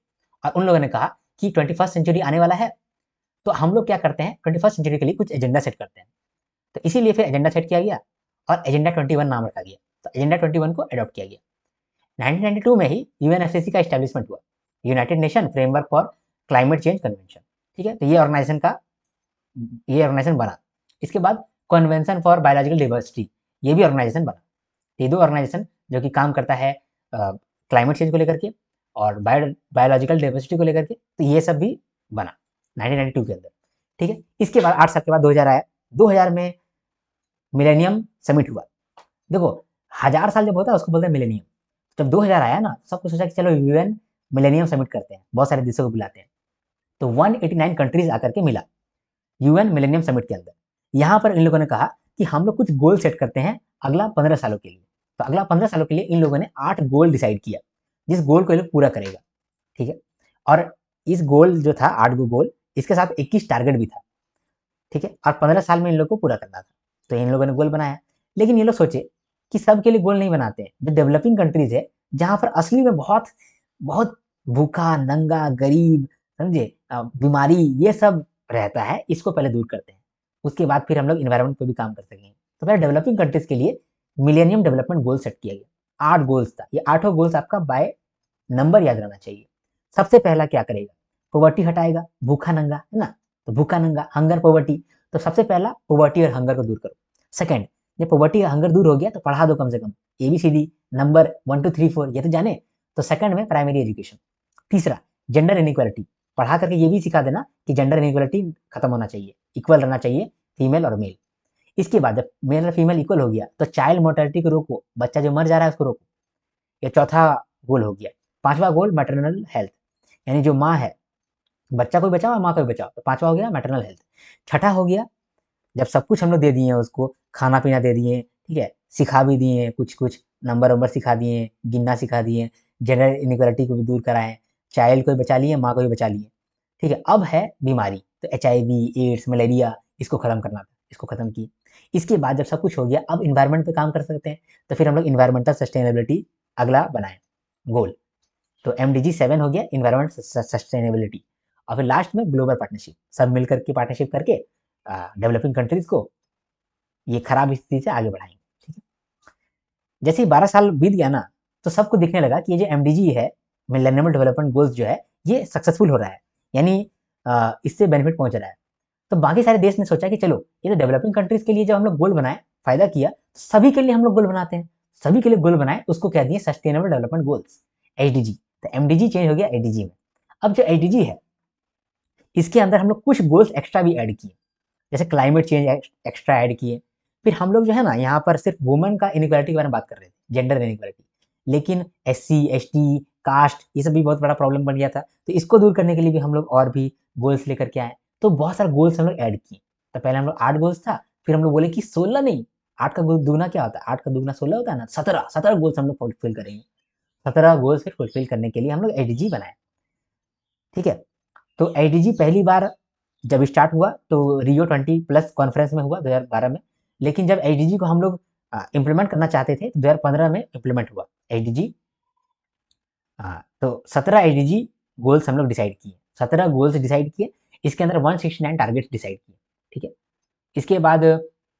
और उन लोगों ने कहा कि 21st सेंचुरी आने वाला है, तो हम लोग क्या करते हैं 21st सेंचुरी के लिए कुछ एजेंडा सेट करते हैं। तो इसीलिए फिर एजेंडा सेट किया गया और एजेंडा 21 नाम रखा गया। तो एजेंडा 21 को अडॉप्ट किया गया। 1992 में ही यूएनएफसीसी का एस्टेब्लिशमेंट हुआ, United nation framework for climate change convention, ठीक है। तो ये ऑर्गेनाइजेशन बना। इसके बाद कन्वेंशन फॉर बायोलॉजिकल डाइवर्सिटी, ये भी ऑर्गेनाइजेशन बना। ये दो ऑर्गेनाइजेशन जो कि काम करता है क्लाइमेट चेंज को लेकर के और बायोलॉजिकल डाइवर्सिटी को लेकर के, तो ये सब भी बना 1992 के अंदर, ठीक है। इसके बाद 8 साल के बाद 2000 आया। 2000 में मिलेनियम समिट हुआ। देखो, 1000 साल जब होता है उसको बोलते हैं मिलेनियम। जब 2000 आया ना, सबको सोचा कि चलो यूएन मिलेनियम समिट करते हैं, बहुत सारे देशों को बुलाते हैं। तो 189 कंट्रीज आकर के मिला यूएन मिलेनियम समिट के अंदर। यहाँ पर इन लोगों ने कहा कि हम लोग कुछ गोल सेट करते हैं अगला 15 सालों के लिए। तो अगला 15 सालों के लिए इन लोगों ने 8 गोल डिसाइड किया, जिस गोल को ये लोग पूरा करेगा, ठीक है। और इस गोल जो था 8 गो गोल, इसके साथ 21 टारगेट भी था, ठीक है। और 15 साल में इन लोग को पूरा करना था। तो इन लोगों ने गोल बनाया, लेकिन ये लोग सोचे कि सबके लिए गोल नहीं बनाते हैं। जो डेवलपिंग कंट्रीज है, जहां पर असली में बहुत बहुत भूखा नंगा गरीब, समझे, बीमारी, ये सब रहता है, इसको पहले दूर करते हैं, उसके बाद फिर हम लोग इन्वायरमेंट पे भी काम कर सकेंगे। तो पहले डेवलपिंग कंट्रीज के लिए मिलेनियम डेवलपमेंट गोल सेट किया गया। 8 गोल्स था, ये 8 गोल्स आपका बाय नंबर याद रहना चाहिए। सबसे पहला क्या करेगा, पॉवर्टी हटाएगा, भूखा नंगा है ना, तो भूखा नंगा, हंगर पॉवर्टी। तो सबसे पहला पॉवर्टी और हंगर को दूर करो। सेकंड, जब पॉवर्टी हंगर दूर हो गया तो पढ़ा दो कम से कम एबीसीडी नंबर 1 2 3 4, ये तो जाने। तो सेकंड में प्राइमरी एजुकेशन। तीसरा, जेंडर इनइक्वालिटी, पढ़ा करके ये भी सिखा देना कि जेंडर इनइक्वालिटी खत्म होना चाहिए, इक्वल रहना चाहिए फीमेल और मेल। इसके बाद जब मेल और फीमेल इक्वल हो गया तो चाइल्ड मोर्टेलिटी को रोको, बच्चा जो मर जा रहा है उसको रोको, ये चौथा गोल हो गया। पांचवा गोल मैटरनल हेल्थ, यानी जो माँ है, बच्चा कोई बचाओ माँ को भी बचाओ, तो पांचवा हो गया मैटरनल हेल्थ। छठा हो गया जब सब कुछ हम लोग दे दिए हैं उसको, खाना पीना दे दिए, ठीक है, सिखा भी दिए हैं कुछ कुछ, नंबर वंबर सिखा दिए हैं, गिनना सिखा दिए हैं, जेंडर इनइक्वालिटी को भी दूर कराएं, चाइल्ड को भी बचा लिए, माँ को भी बचा लिए, ठीक है। अब है बीमारी, तो HIV, एड्स, मलेरिया, इसको खत्म करना था, इसको खत्म किए। इसके बाद जब सब कुछ हो गया, अब इन्वायरमेंट पे काम कर सकते हैं, तो फिर हम लोग इन्वायरमेंटल सस्टेनेबिलिटी अगला बनाए गोल। तो MDG 7 हो गया, इन्वायरमेंट सस्टेनेबिलिटी। और फिर लास्ट में ग्लोबल पार्टनरशिप, सब मिलकर के पार्टनरशिप करके डेवलपिंग कंट्रीज को ये खराब स्थिति से आगे बढ़ाएंगे, ठीक है। जैसे ही 12 साल बीत गया ना, तो सबको दिखने लगा कि ये जो MDG है, मिलेनियम डेवलपमेंट गोल्स जो है, ये सक्सेसफुल हो रहा है, यानी इससे बेनिफिट पहुंच रहा है। तो बाकी सारे देश ने सोचा कि चलो ये तो डेवलपिंग कंट्रीज के लिए जब हम लोग गोल बनाए, फायदा किया, तो सभी के लिए हम लोग गोल बनाते हैं, सभी के लिए गोल बनाए, उसको कह दिए सस्टेनेबल डेवलपमेंट गोल्स, HDG। तो MDG चेंज हो गया ADG में। अब जो HDG है, इसके अंदर हम लोग कुछ गोल्स एक्स्ट्रा भी ऐड किए, जैसे क्लाइमेट चेंज एक्स्ट्रा ऐड किए। फिर हम लोग जो है ना, यहाँ पर सिर्फ वुमेन का इनइक्वालिटी के बारे में बात कर रहे थे, जेंडर इनइक्वालिटी, लेकिन SC ST कास्ट ये सब भी बहुत बड़ा प्रॉब्लम बन गया था, तो इसको दूर करने के लिए भी हम लोग और भी गोल्स लेकर के आए। तो बहुत सारे गोल्स हम लोग ऐड किए। तो पहले हम लोग 8 गोल्स था, फिर हम लोग बोले कि 16 नहीं, 8 का दुगना क्या होता है, 8 का दुगना 16 होता है ना, 17 गोल्स हम लोग फुलफिल करेंगे। 17 गोल्स फिर फुलफिल करने के लिए हम लोग HDG बनाए, ठीक है। तो HDG पहली बार जब स्टार्ट हुआ तो रियो 20+ कॉन्फ्रेंस में हुआ 2012 में, लेकिन जब HDG को हम लोग इम्प्लीमेंट करना चाहते थे तो 2015 में इम्प्लीमेंट हुआ HDG। तो 17 HDG गोल्स हम लोग डिसाइड किए, 17 गोल्स डिसाइड किए, इसके अंदर 169 टारगेट डिसाइड किए, ठीक है। इसके बाद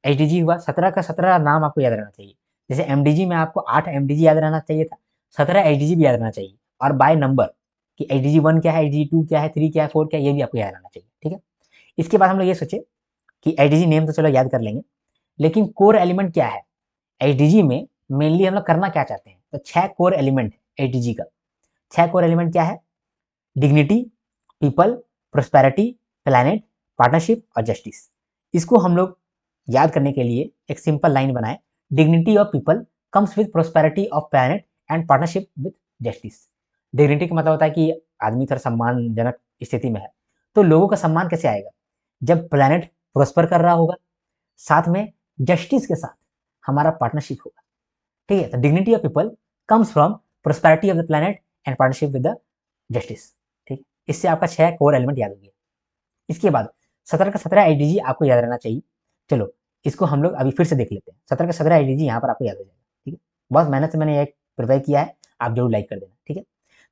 HDG हुआ, 17 का 17 नाम आपको याद रहना चाहिए। जैसे MDG में आपको 8 MDG याद रहना चाहिए था, 17 HDG भी याद रहना चाहिए, और बाय नंबर कि HDG 1 क्या है, HDG 2 क्या है, 3 क्या है, 4 क्या है, ये भी आपको याद रहना चाहिए, ठीक है। इसके बाद हम लोग ये सोचे कि HDG नेम तो चलो याद कर लेंगे, लेकिन कोर एलिमेंट क्या है HDG में, मेनली हम लोग करना क्या चाहते हैं। तो 6 कोर एलिमेंट है HDG का। 6 कोर एलिमेंट क्या है, dignity, people, prosperity, planet, partnership और जस्टिस। इसको हम लोग याद करने के लिए एक सिंपल लाइन बनाए, dignity of people comes with prosperity of planet and partnership with justice. Dignity का मतलब होता है कि आदमी थोड़ा सम्मानजनक स्थिति में है, तो लोगों का सम्मान कैसे आएगा, जब प्लैनेट प्रोस्पर कर रहा होगा, साथ में जस्टिस के साथ हमारा पार्टनरशिप होगा, ठीक है। तो dignity of people comes from prosperity of the planet and partnership with the justice, ठीक। इससे आपका 6 कोर एलिमेंट याद हो गया। इसके बाद 17 का 17 IDG आपको याद रहना चाहिए। चलो इसको हम लोग अभी फिर से देख लेते हैं। 17 का 17 IDG यहाँ पर आपको याद हो जाएगा, ठीक है। बहुत मेहनत से मैंने एक प्रिपेयर किया है, आप जरूर लाइक कर देना, ठीक है।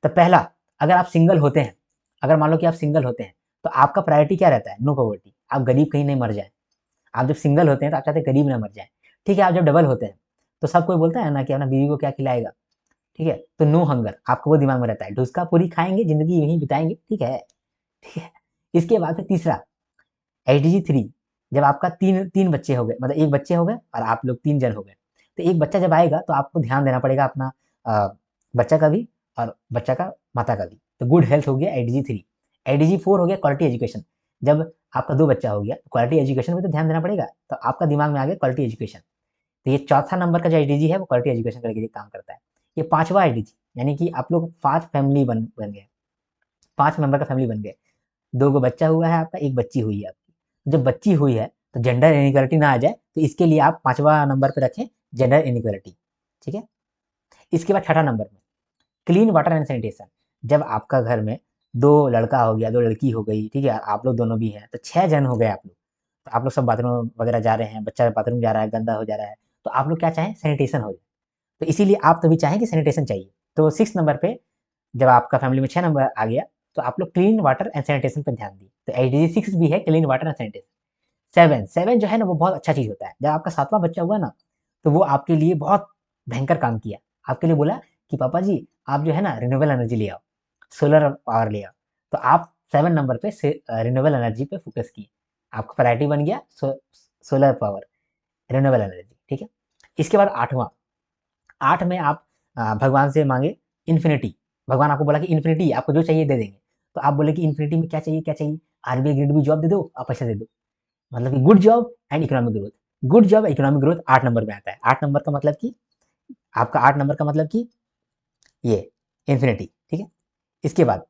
तो पहला, अगर आप सिंगल होते हैं, अगर मान लो कि आप सिंगल होते हैं, तो आपका प्रायोरिटी क्या रहता है, नो पॉवर्टी, आप गरीब कहीं नहीं मर जाए। आप जब सिंगल होते हैं तो आप चाहते हैं गरीब ना मर जाए, ठीक है। आप जब डबल होते हैं तो सब कोई बोलता है ना कि अपना बीवी को क्या खिलाएगा, ठीक है, तो नो हंगर, आपको वो दिमाग में रहता है, ढुसका पूरी खाएंगे, जिंदगी यहीं बिताएंगे, ठीक है, ठीक है। इसके बाद फिर तीसरा HDG 3, जब आपका तीन तीन बच्चे हो गए, मतलब एक बच्चे हो गए और आप लोग 3 जन हो गए, तो एक बच्चा जब आएगा तो आपको ध्यान देना पड़ेगा अपना बच्चा का भी और बच्चा का माता का भी। तो गुड हेल्थ हो गया HDG 3। HDG 4 हो गया क्वालिटी एजुकेशन, जब आपका 2 बच्चा हो गया, क्वालिटी एजुकेशन में तो ध्यान देना पड़ेगा, तो आपका दिमाग में आ गया क्वालिटी एजुकेशन। तो ये चौथा नंबर का जो HDG है वो क्वालिटी एजुकेशन के लिए काम करता है। ये 5वां HDG, यानी कि आप लोग 5 फैमिली बन गए, 5 मेंबर का फैमिली बन गए। 2 गो बच्चा हुआ है आपका, 1 बच्ची हुई है आपकी। जब बच्ची हुई है तो जेंडर इनइक्वालिटी ना आ जाए, तो इसके लिए आप 5वां नंबर पे रखें जेंडर इनइक्वालिटी, ठीक है। इसके बाद 6ठा नंबर में क्लीन वाटर एंड सैनिटेशन। जब आपका घर में 2 लड़का हो गया, 2 लड़की हो गई, ठीक है, आप लोग दोनों भी हैं, तो 6 जन हो गए आप लोग। तो आप लोग सब बाथरूम वगैरह जा रहे हैं, बच्चा बाथरूम जा रहा है, गंदा हो जा रहा है, तो आप लोग क्या चाहें, सैनिटेशन हो जाए। तो इसीलिए आप तभी चाहें कि सैनिटेशन चाहिए। तो 6 नंबर पे जब आपका फैमिली में 6 नंबर आ गया, तो आप लोग क्लीन वाटर एंड सैनिटेशन पर ध्यान दिए। तो HDG 6 भी है क्लीन वाटर एंड सैनिटेशन। 7 जो है ना वो बहुत अच्छा चीज होता है। जब आपका 7वां बच्चा हुआ ना, तो वो आपके लिए बहुत भयंकर काम किया। आपके लिए बोला कि पापा जी आप जो है ना रिन्यूएबल एनर्जी ले आओ, सोलर पावर ले आओ। तो आप 7 नंबर पे रिन्यूएबल एनर्जी पे फोकस किए, आपका प्रायोरिटी बन गया सोलर पावर, रिन्यूएबल एनर्जी, ठीक है। इसके बाद 8वां, 8 में आप भगवान से मांगे इन्फिनिटी। भगवान आपको बोला कि इन्फिनिटी आपको जो चाहिए दे देंगे, तो आप बोले कि इन्फिनिटी में क्या चाहिए, क्या चाहिए, RBI ग्रिड भी जॉब दे दो और पैसा दे दो, मतलब कि good job and economic growth. Good job economic growth 8 number में आता है। 8 नंबर का मतलब कि आपका 8 नंबर का मतलब कि ये इन्फिनिटी, ठीक है। इसके बाद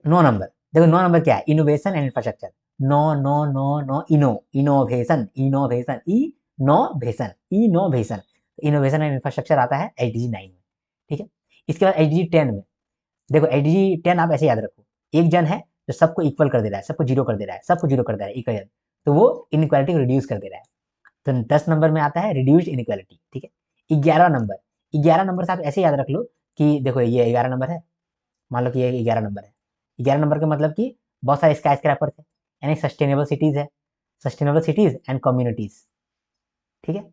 9 नंबर, देखो 9 नंबर क्या है, innovation and infrastructure. No no no no innovation innovation innovation innovation innovation and infrastructure आता है एचडीजी 9 में। ठीक है, इसके बाद एचडीजी 10 में, देखो एचडीजी 10 आप ऐसे याद रखो, एक जन है जो सबको इक्वल कर दे रहा है, सबको जीरो कर दे रहा है, सबको जीरो कर दे रहा है, एक जन, तो वो इनइक्वालिटी को रिड्यूस कर दे रहा है। तो 10 नंबर में आता है रिड्यूस्ड इनइक्वालिटी। ठीक है, 11 नंबर, 11 नंबर से आप ऐसे याद रख लो कि देखो ये 11 नंबर है, मान लो कि ये 11 नंबर है, 11 नंबर का मतलब कि बहुत सारे स्काई स्क्रैपर थे, यानी सस्टेनेबल सिटीज है, सस्टेनेबल सिटीज एंड कम्युनिटीज। ठीक है,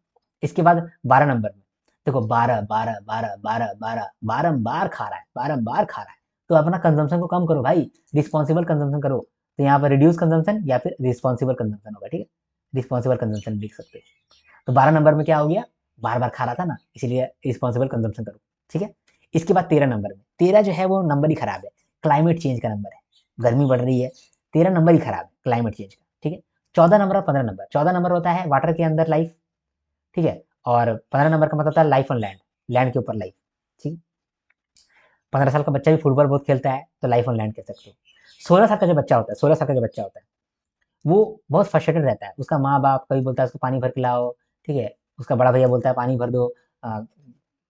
इसके बाद 12 नंबर में देखो 12 12 12 12 12 बारम्बार खा रहा है, बारम्बार खा रहा है, तो अपना कंजम्पशन को कम करो भाई, रिस्पॉन्सिबल कंजम्पशन करो। तो यहाँ पर रिड्यूस कंजम्पशन या फिर रिस्पॉन्सिबल कंजम्पशन होगा। ठीक है, रिस्पॉन्सिबल कंजम्पशन लिख सकते हो। तो 12 नंबर में क्या हो गया, बार बार खा रहा था ना, इसीलिए रिस्पॉन्सिबल कंजम्पशन करो। ठीक है, इसके बाद 13 नंबर में, 13 जो है वो नंबर ही खराब है, क्लाइमेट चेंज का नंबर है, गर्मी बढ़ रही है, 13 नंबर ही खराब है क्लाइमेट चेंज का। ठीक है, 14 नंबर और 15 नंबर, 14 नंबर होता है वाटर के अंदर लाइफ। ठीक है, और 15 नंबर का मतलब होता है लाइफ ऑन लैंड, लैंड के ऊपर लाइफ। ठीक, 15 साल का बच्चा भी फुटबॉल बहुत खेलता है, तो लाइफ ऑन लैंड कह सकते हो। 16 साल का जो बच्चा होता है, 16 साल का जो बच्चा होता है वो बहुत फ्रस्ट्रेटेड रहता है, उसका माँ बाप कभी बोलता है उसको पानी भर के लाओ, ठीक है, उसका बड़ा भैया बोलता है पानी भर दो,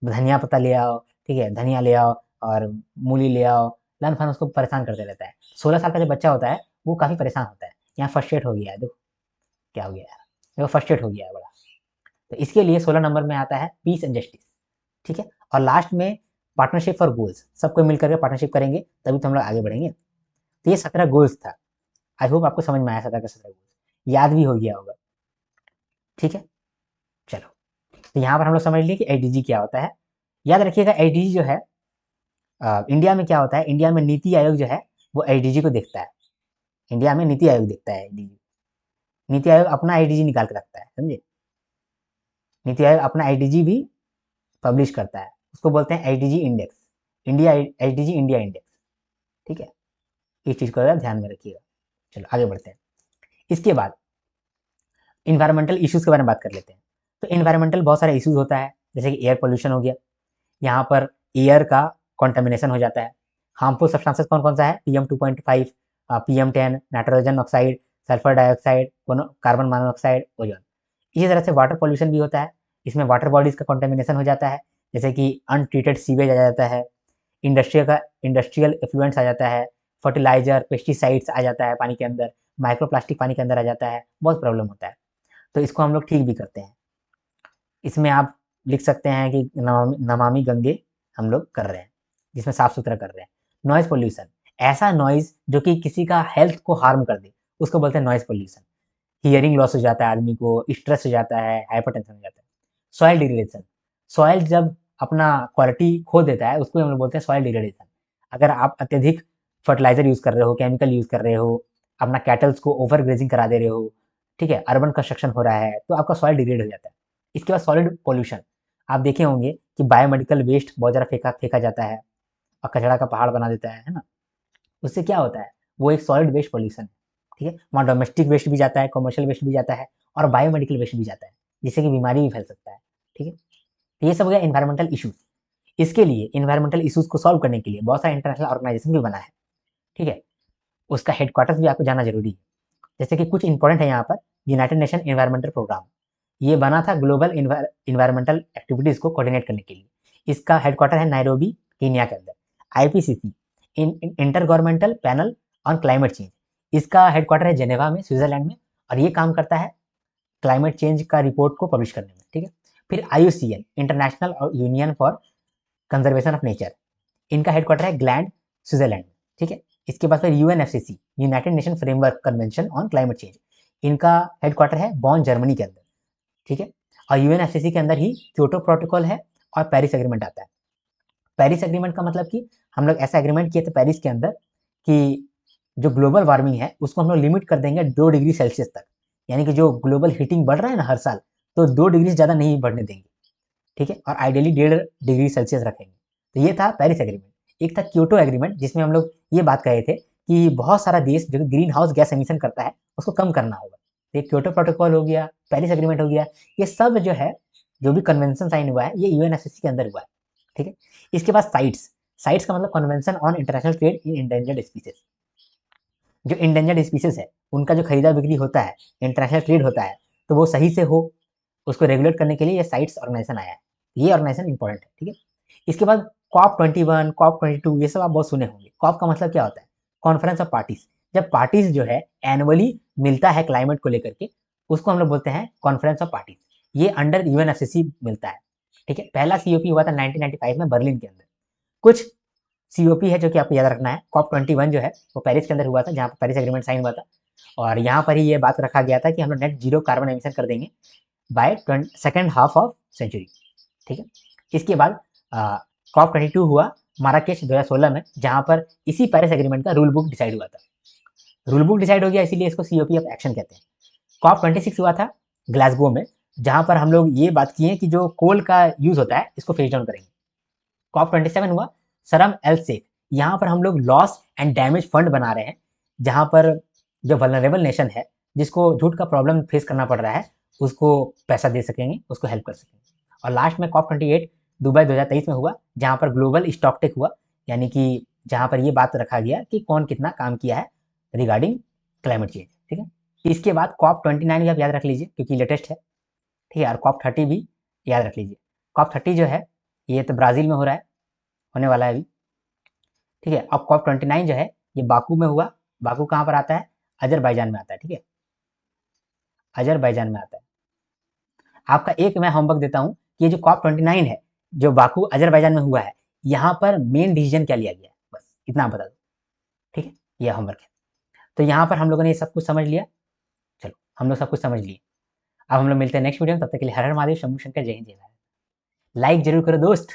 धनिया पत्ता ले आओ, ठीक है, धनिया ले आओ और मूली ले आओ, लन फन उसको परेशान करते रहता है। 16 साल का जो बच्चा होता है वो काफ़ी परेशान होता है, यहाँ फ्रस्ट्रेट हो गया है, देखो क्या हो गया यार, देखो फ्रस्ट्रेट हो गया है बड़ा। तो इसके लिए 16 नंबर में आता है पीस एंड जस्टिस। ठीक है, और लास्ट में पार्टनरशिप फॉर गोल्स, सबको मिलकर के पार्टनरशिप करेंगे तभी तो हम लोग आगे बढ़ेंगे। तो ये 17 गोल्स था, आई होप आपको समझ में आया 17 का 17 गोल्स, याद भी हो गया होगा। ठीक है, चलो, तो यहाँ पर हम लोग समझ लिए कि एचडीजी क्या होता है। याद रखिएगा एचडीजी जो है इंडिया में क्या होता है, इंडिया में नीति आयोग जो है वो एचडीजी को देखता है, इंडिया में नीति आयोग देखता है एचडीजी, नीति आयोग अपना आईडीजी निकाल के रखता है, समझे, नीति आयोग अपना आईडीजी भी पब्लिश करता है, उसको बोलते हैं IDG index, India IDG India index. ठीक है, इस चीज़ को ध्यान में रखिएगा। चलो आगे बढ़ते हैं। इसके बाद इन्वायरमेंटल इश्यूज़ के बारे में बात कर लेते हैं। तो इन्वायरमेंटल बहुत सारे इश्यूज़ होता है, जैसे कि एयर पोल्यूशन हो गया, यहाँ पर एयर का कॉन्टामिनेशन हो जाता है। हार्मफुल सब्सटेंसेस कौन कौन सा है, PM2.5, PM10, nitrogen oxide, sulphur dioxide, carbon monoxide, ozone. इसी तरह से वाटर पॉल्यूशन भी होता है, इसमें वाटर बॉडीज का कॉन्टामिनेशन हो जाता है, जैसे कि अनट्रीटेड सीवेज आ जाता है, इंडस्ट्रियल इफ्लुएंस आ जाता है, फर्टिलाइजर पेस्टिसाइड्स आ जाता है पानी के अंदर, माइक्रोप्लास्टिक पानी के अंदर आ जाता है, बहुत प्रॉब्लम होता है। तो इसको हम लोग ठीक भी करते हैं। इसमें आप लिख सकते हैं कि नमामि गंगे हम लोग कर रहे हैं, जिसमें साफ सुथरा कर रहे हैं। नॉइज पोल्यूशन, ऐसा नॉइज जो कि किसी का हेल्थ को हार्म कर दे, उसको बोलते हैं नॉइज पोल्यूशन। हियरिंग लॉस हो जाता है आदमी को, स्ट्रेस हो जाता है, हाइपरटेंशन हो जाता है। सॉइल डिग्रेडेशन, सॉइल जब अपना क्वालिटी खो देता है उसको हम लोग बोलते हैं सॉइल डिग्रेडेशन। अगर आप अत्यधिक फर्टिलाइजर यूज कर रहे हो, केमिकल यूज कर रहे हो, अपना कैटल्स को ओवर ग्रेजिंग करा दे रहे हो, ठीक है, अर्बन कंस्ट्रक्शन हो रहा है, तो आपका सॉइल डिग्रेड हो जाता है। इसके बाद सॉलिड पोल्यूशन, आप देखे होंगे कि बायोमेडिकल वेस्ट बहुत ज़्यादा फेंका फेंका जाता है और कचरा का पहाड़ बना देता है ना, उससे क्या होता है, वो एक सॉलिड वेस्ट पोल्यूशन है। ठीक है, वहाँ डोमेस्टिक वेस्ट भी जाता है, कमर्शियल वेस्ट भी जाता है और बायोमेडिकल वेस्ट भी जाता है, जिससे कि बीमारी भी फैल सकता है। ठीक है, तो ये सब हो गया इन्वायरमेंटल इशूज। इसके लिए इन्वायरमेंटल इशूज को सॉल्व करने के लिए बहुत सारा इंटरनेशनल ऑर्गेनाइजेशन भी बना है। ठीक है, उसका हेडक्वार्टर्स भी आपको जाना जरूरी है। जैसे कि कुछ इंपॉर्टेंट है यहाँ पर, यूनाइटेड नेशन इन्वायरमेंटल प्रोग्राम, ये बना था ग्लोबल इन्वायरमेंटल एक्टिविटीज को कोऑर्डिनेट करने के लिए। इसका हेडक्वार्टर है नायरोबी कीनिया के अंदर। IPCC, inter governmental panel on climate change, इसका हेडक्वार्टर है जेनेवा में, स्विट्जरलैंड में, और ये काम करता है क्लाइमेट चेंज का रिपोर्ट को पब्लिश करने में। ठीक है, फिर IUCN, international union for conservation of nature, इनका हेडक्वार्टर है ग्लैंड, स्विट्जरलैंड में। ठीक है, इसके बाद फिर UNFCC, United nation framework convention on climate change, इनका हेडक्वार्टर है बॉन, जर्मनी के अंदर। ठीक है, और UNFCC के अंदर ही क्योटो प्रोटोकॉल है और पेरिस एग्रीमेंट आता है। पेरिस एग्रीमेंट का मतलब कि हम लोग ऐसा एग्रीमेंट किए थे पेरिस के अंदर कि जो ग्लोबल वार्मिंग है उसको हम लोग लिमिट कर देंगे 2 डिग्री सेल्सियस तक, यानी कि जो ग्लोबल हीटिंग बढ़ रहा है ना हर साल, तो 2 डिग्री से ज़्यादा नहीं बढ़ने देंगे। ठीक है, और आइडियली 1.5 डिग्री सेल्सियस रखेंगे। तो ये था पेरिस एग्रीमेंट। एक था क्योटो एग्रीमेंट, जिसमें हम लोग ये बात कहे थे कि बहुत सारा देश जो ग्रीन हाउस गैस एमिशन करता है उसको कम करना होगा। तो ये क्योटो प्रोटोकॉल हो गया, पेरिस एग्रीमेंट हो गया, ये सब जो है, जो भी कन्वेंशन साइन हुआ है, ये UNFCC के अंदर हुआ है। ठीक है, इसके बाद साइट्स, साइट्स का मतलब convention on international trade in endangered species. जो इंडेंजर्ड स्पीसीज है उनका जो खरीदा बिक्री होता है, इंटरनेशनल ट्रेड होता है, तो वो सही से हो, उसको रेगुलेट करने के लिए ये साइट्स ऑर्गेनाइजेशन आया है। ये ऑर्गेनाइजेशन इंपॉर्टेंट है, ठीक है। इसके बाद कॉप 21, कॉप 22, ये सब आप बहुत सुने होंगे। कॉप का मतलब क्या होता है? Conference of parties. जब पार्टीज जो है एनुअली मिलता है क्लाइमेट को लेकर के, उसको हम लोग बोलते हैं कॉन्फ्रेंस ऑफ पार्टीज। ये अंडर यूएनएफसीसी मिलता है, ठीक है। पहला सीओपी हुआ था 1995 में बर्लिन के अंदर। कुछ सीओपी है जो कि आपको याद रखना है। कॉप 21 जो है वो पेरिस के अंदर हुआ था, जहाँ पर पेरिस एग्रीमेंट साइन हुआ था, और यहाँ पर ही ये बात रखा गया था कि हम लोग नेट जीरो कार्बन एमिशन कर देंगे by second half of century, ठीक है। इसके बाद कॉप 22 हुआ माराकेश 2016 में, जहाँ पर इसी पेरिस एग्रीमेंट का रूल बुक डिसाइड हुआ था। रूल बुक डिसाइड हो गया, इसीलिए इसको सीओपी ऑफ एक्शन कहते हैं। कॉप 26 हुआ था ग्लासगो में, जहाँ पर हम लोग ये बात किए कि जो कोल का यूज होता है इसको फेज डाउन करेंगे। कॉप 27 हुआ शर्म एल शेख, यहाँ पर हम लोग लॉस एंड डैमेज फंड बना रहे हैं, जहाँ पर जो वल्नरेबल नेशन है जिसको झूठ का प्रॉब्लम फेस करना पड़ रहा है, उसको पैसा दे सकेंगे, उसको हेल्प कर सकेंगे। और लास्ट में कॉप 28 दुबई 2023 में हुआ, जहाँ पर ग्लोबल स्टॉकटेक हुआ, यानी कि जहाँ पर ये बात रखा गया कि कौन कितना काम किया है रिगार्डिंग क्लाइमेट चेंज, ठीक है। इसके बाद कॉप 29 भी आप याद रख लीजिए क्योंकि लेटेस्ट है, ठीक है। और कॉप 30 भी याद रख लीजिए। कॉप 30 जो है ये तो ब्राज़ील में हो रहा है, होने वाला है अभी, ठीक है। अब कॉप 29 जो है ये बाकू में हुआ। बाकू कहाँ पर आता है? अजरबैजान में आता है, ठीक है। अजरबैजान में आता है। आपका एक मैं होमवर्क देता हूँ कि ये जो कॉप 29 है जो बाकू अजरबैजान में हुआ है, यहाँ पर मेन डिसीजन क्या लिया गया है, बस इतना आप बता दो, ठीक है। यह होमवर्क है। तो यहाँ पर हम लोगों ने ये सब कुछ समझ लिया। चलो हम लोग सब कुछ समझ लिए। अब हम लोग मिलते हैं नेक्स्ट वीडियो में, तब तक के लिए हर हर महादेव, शंभू शंकर, जय हिंद जय भारत। लाइक जरूर करो दोस्त।